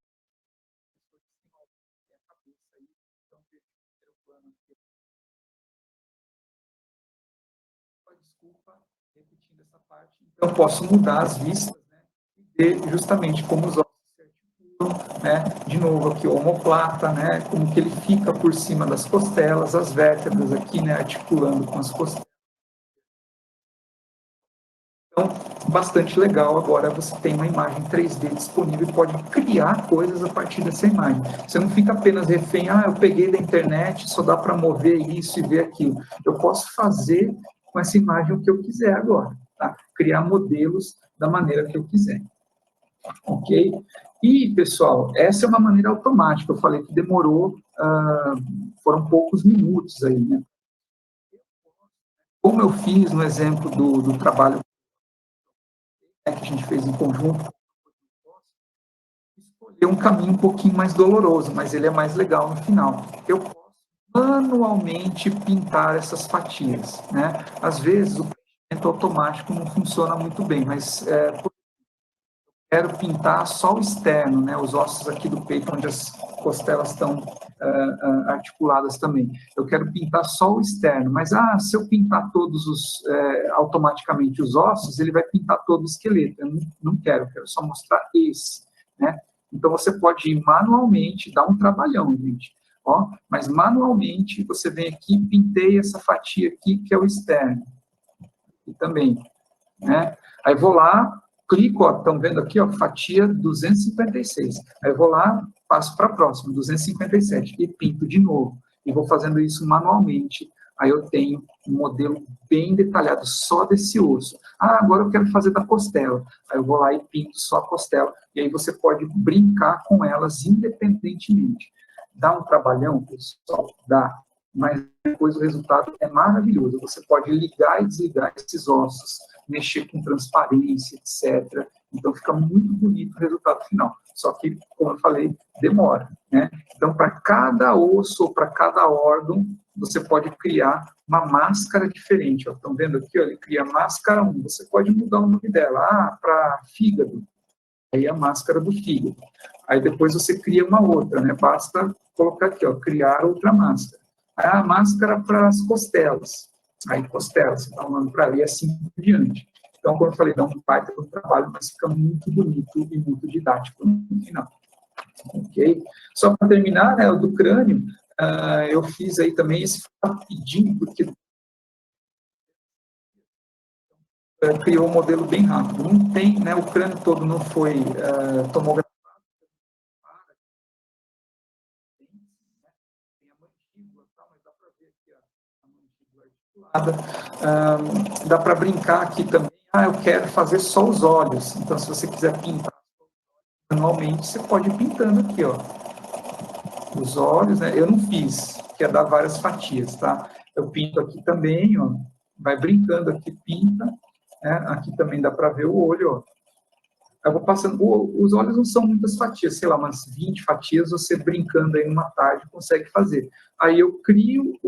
desculpa, repetindo essa parte. Então eu posso mudar as vistas, né? E ver justamente como os ossos se articulam, né? De novo aqui o omoplata, né? Como que ele fica por cima das costelas, as vértebras aqui, né? Articulando com as costelas. Então, bastante legal. Agora você tem uma imagem 3D disponível e pode criar coisas a partir dessa imagem. Você não fica apenas refém, eu peguei da internet, só dá para mover isso e ver aquilo. Eu posso fazer com essa imagem o que eu quiser agora, tá? Criar modelos da maneira que eu quiser. Ok? E, pessoal, essa é uma maneira automática. Eu falei que demorou, foram poucos minutos aí, né? Como eu fiz no exemplo do trabalho que a gente fez em conjunto, escolher um caminho um pouquinho mais doloroso, mas ele é mais legal no final. Eu posso manualmente pintar essas fatias, né? Às vezes o preenchimento automático não funciona muito bem, mas quero pintar só o externo, né? Os ossos aqui do peito, onde as costelas estão articuladas também. Eu quero pintar só o externo, mas se eu pintar todos automaticamente os ossos, ele vai pintar todo o esqueleto. Eu não quero, eu quero só mostrar esse, né? Então você pode ir manualmente, dar um trabalhão, gente. Mas manualmente você vem aqui e pintei essa fatia aqui, que é o externo. E também, né? Aí vou lá, clico, estão vendo aqui, fatia 256. Aí eu vou lá, passo para a próxima, 257, e pinto de novo. E vou fazendo isso manualmente. Aí eu tenho um modelo bem detalhado só desse osso. Agora eu quero fazer da costela. Aí eu vou lá e pinto só a costela. E aí você pode brincar com elas independentemente. Dá um trabalhão, pessoal? Dá. Mas depois o resultado é maravilhoso. Você pode ligar e desligar esses ossos, mexer com transparência, etc. Então, fica muito bonito o resultado final. Só que, como eu falei, demora, né? Então, para cada osso ou para cada órgão, você pode criar uma máscara diferente. Estão vendo aqui? Ele cria máscara 1. Você pode mudar o nome dela. Para fígado. Aí a máscara do fígado. Aí depois você cria uma outra, né? Basta colocar aqui, criar outra máscara. Aí a máscara para as costelas. Aí costelas, você está falando para ali, e assim por diante. Então, como eu falei, dá um baita do trabalho, mas fica muito bonito e muito didático no final. Ok? Só para terminar, né, o do crânio, eu fiz aí também esse rapidinho, porque criou um modelo bem rápido. Não tem, né, o crânio todo não foi tomografado. Dá para brincar aqui também. Eu quero fazer só os olhos. Então, se você quiser pintar manualmente, você pode ir pintando aqui, os olhos, né? Eu não fiz, que é dar várias fatias, tá? Eu pinto aqui também, vai brincando aqui, pinta, né? Aqui também dá para ver o olho, Eu vou passando, os olhos não são muitas fatias, sei lá, umas 20 fatias, você brincando aí numa tarde consegue fazer. Aí eu crio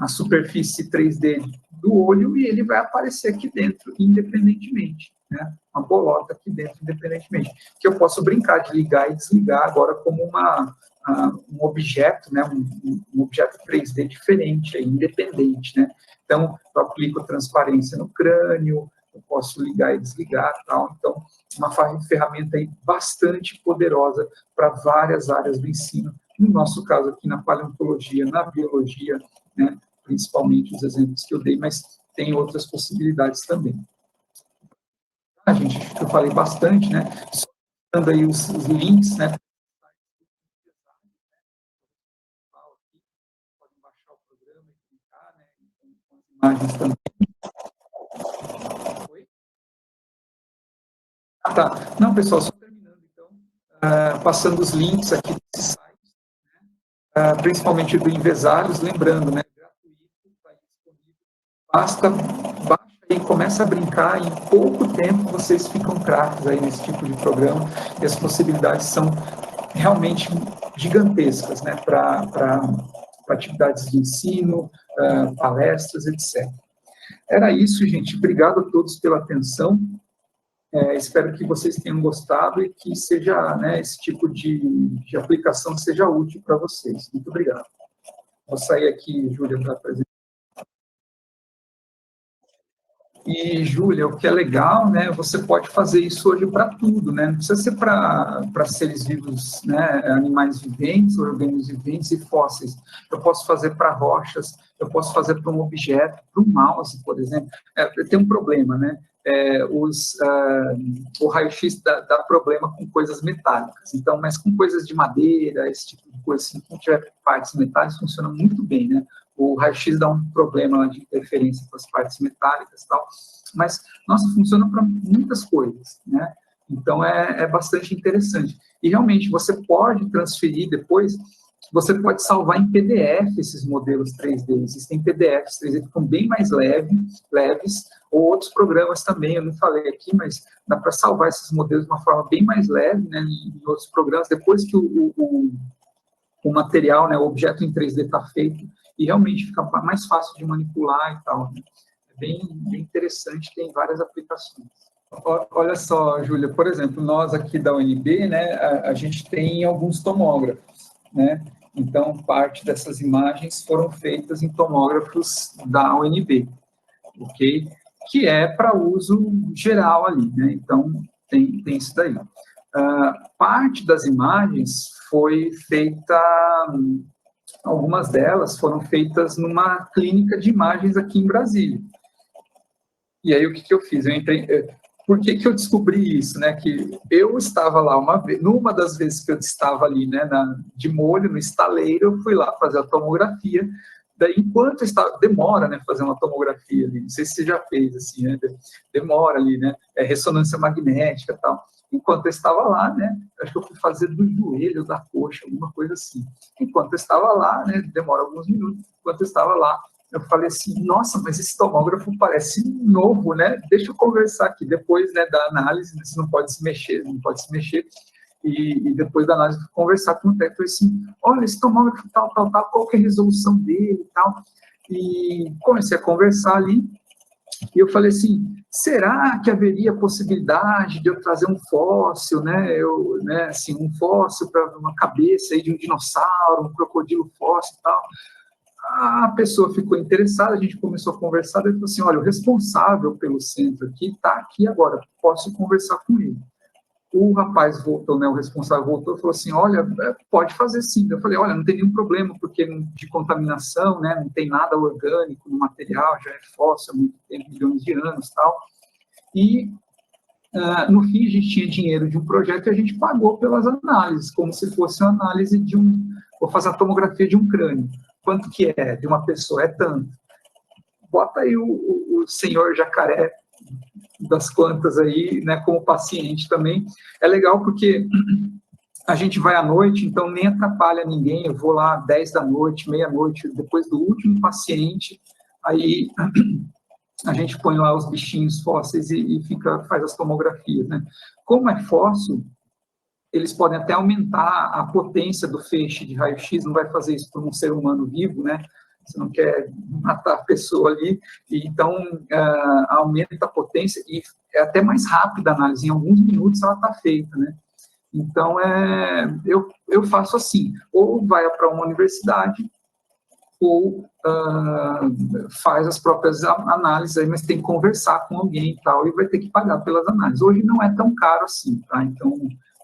a superfície 3D do olho e ele vai aparecer aqui dentro, independentemente, né? Uma bolota aqui dentro, independentemente. Que eu posso brincar de ligar e desligar agora como um objeto, né? Um objeto 3D diferente, independente, né? Então, eu aplico transparência no crânio, eu posso ligar e desligar, tal. Então, uma ferramenta aí bastante poderosa para várias áreas do ensino. No nosso caso aqui na paleontologia, na biologia, né, principalmente os exemplos que eu dei, mas tem outras possibilidades também. Gente, acho que eu falei bastante, né? Só dando aí os links, né? Podem baixar o programa e clicar, né? Com as imagens também. Oi? Tá. Não, pessoal, só terminando, então, passando os links aqui desse site, né? Principalmente do Invesários, lembrando, né? Gratuito, está disponível. Baixa e começa a brincar, e em pouco tempo vocês ficam craques aí nesse tipo de programa, e as possibilidades são realmente gigantescas, né? Para atividades de ensino, palestras, etc. Era isso, gente. Obrigado a todos pela atenção. Espero que vocês tenham gostado e que seja, né, esse tipo de aplicação seja útil para vocês. Muito obrigado. Vou sair aqui, Júlia, para apresentar. E, Júlia, o que é legal, né, você pode fazer isso hoje para tudo, né, não precisa ser para seres vivos, né, animais viventes, organismos viventes e fósseis. Eu posso fazer para rochas, eu posso fazer para um objeto, para um mouse, por exemplo. Tem um problema, né, o raio-x dá problema com coisas metálicas, então, mas com coisas de madeira, esse tipo de coisa, assim, que tiver partes metálicas, funciona muito bem, né. O raio-x dá um problema de interferência com as partes metálicas e tal, mas, nossa, funciona para muitas coisas, né? Então, é bastante interessante. E, realmente, você pode transferir depois, você pode salvar em PDF esses modelos 3D. Existem PDFs 3D que ficam bem mais leves, ou outros programas também, eu não falei aqui, mas dá para salvar esses modelos de uma forma bem mais leve, né, em outros programas, depois que o material, né, o objeto em 3D está feito, e realmente fica mais fácil de manipular e tal. Né? É bem interessante, tem várias aplicações. Olha só, Júlia, por exemplo, nós aqui da UNB, né, a gente tem alguns tomógrafos, né? Então, parte dessas imagens foram feitas em tomógrafos da UNB, ok? Que é para uso geral ali, né? Então, tem isso daí. Parte das imagens foi feita, algumas delas foram feitas numa clínica de imagens aqui em Brasília. E aí, o que eu fiz? Eu entrei... Por que eu descobri isso, né? Que eu estava lá uma vez, numa das vezes que eu estava ali, né, de molho, no estaleiro, eu fui lá fazer a tomografia. Daí, enquanto eu estava, demora, né, fazer uma tomografia ali, não sei se você já fez, assim, né, demora ali, né, ressonância magnética e tal. Enquanto eu estava lá, né, acho que eu fui fazer do joelho, da coxa, alguma coisa assim. Enquanto eu estava lá, né, demora alguns minutos, enquanto eu estava lá, eu falei assim, nossa, mas esse tomógrafo parece novo, né? Deixa eu conversar aqui. Depois, né, da análise, você não pode se mexer, E depois da análise, conversar com o técnico, falei assim, olha, esse tomógrafo tal, qual que é a resolução dele e tal. E comecei a conversar ali, e eu falei assim, será que haveria possibilidade de eu trazer um fóssil, né, assim, um fóssil para uma cabeça aí de um dinossauro, um crocodilo fóssil e tal? A pessoa ficou interessada, a gente começou a conversar, ele falou assim, olha, o responsável pelo centro aqui está aqui agora, posso conversar com ele. O rapaz voltou, né, o responsável voltou e falou assim, olha, pode fazer sim. Eu falei, olha, não tem nenhum problema, porque de contaminação, né, não tem nada orgânico no material, já é fóssil, tem milhões de anos e tal. E, no fim, a gente tinha dinheiro de um projeto e a gente pagou pelas análises, como se fosse uma análise vou fazer a tomografia de um crânio. Quanto que é de uma pessoa? É tanto. Bota aí o senhor jacaré das plantas aí, né, como paciente também. É legal porque a gente vai à noite, então nem atrapalha ninguém. Eu vou lá 10 da noite, meia-noite, depois do último paciente, aí a gente põe lá os bichinhos fósseis e faz as tomografias, né? Como é fóssil, eles podem até aumentar a potência do feixe de raio-x, não vai fazer isso para um ser humano vivo, né? Você não quer matar a pessoa ali, e então aumenta a potência e é até mais rápida a análise, em alguns minutos ela está feita, né? Então, eu faço assim, ou vai para uma universidade, ou faz as próprias análises, aí, mas tem que conversar com alguém e tal, e vai ter que pagar pelas análises. Hoje não é tão caro assim, tá? Então,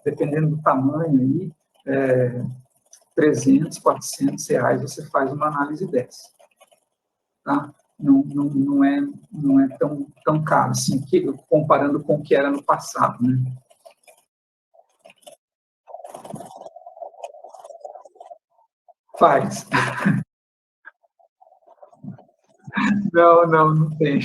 dependendo do tamanho aí, 300, 400 reais você faz uma análise dessa, tá? Não é tão caro assim, comparando com o que era no passado, né? Faz. Não tem.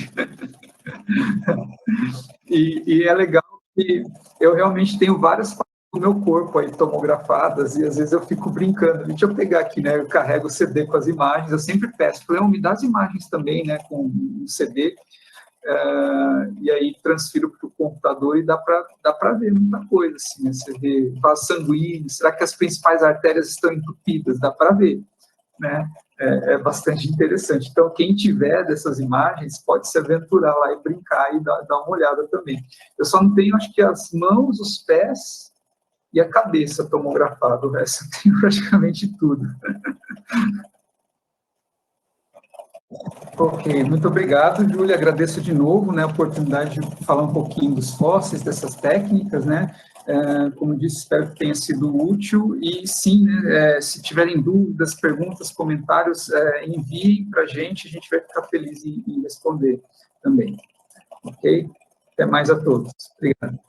E é legal que eu realmente tenho várias partes do meu corpo aí tomografadas e às vezes eu fico brincando. Deixa eu pegar aqui, né? Eu carrego o CD com as imagens, eu sempre peço, falei, me dá as imagens também, né? Com o CD, e aí transfiro para o computador e dá para ver muita coisa, assim, né? Você vê vaso sanguíneo, será que as principais artérias estão entupidas? Dá para ver, né? É bastante interessante. Então, quem tiver dessas imagens pode se aventurar lá e brincar e dar uma olhada também. Eu só não tenho, acho que as mãos, os pés e a cabeça tomografada, o resto eu tenho praticamente tudo. Ok, muito obrigado, Júlia. Agradeço de novo, né, a oportunidade de falar um pouquinho dos fósseis, dessas técnicas, né? Como disse, espero que tenha sido útil. E sim, né, se tiverem dúvidas, perguntas, comentários, enviem para a gente vai ficar feliz em responder também. Ok? Até mais a todos. Obrigado.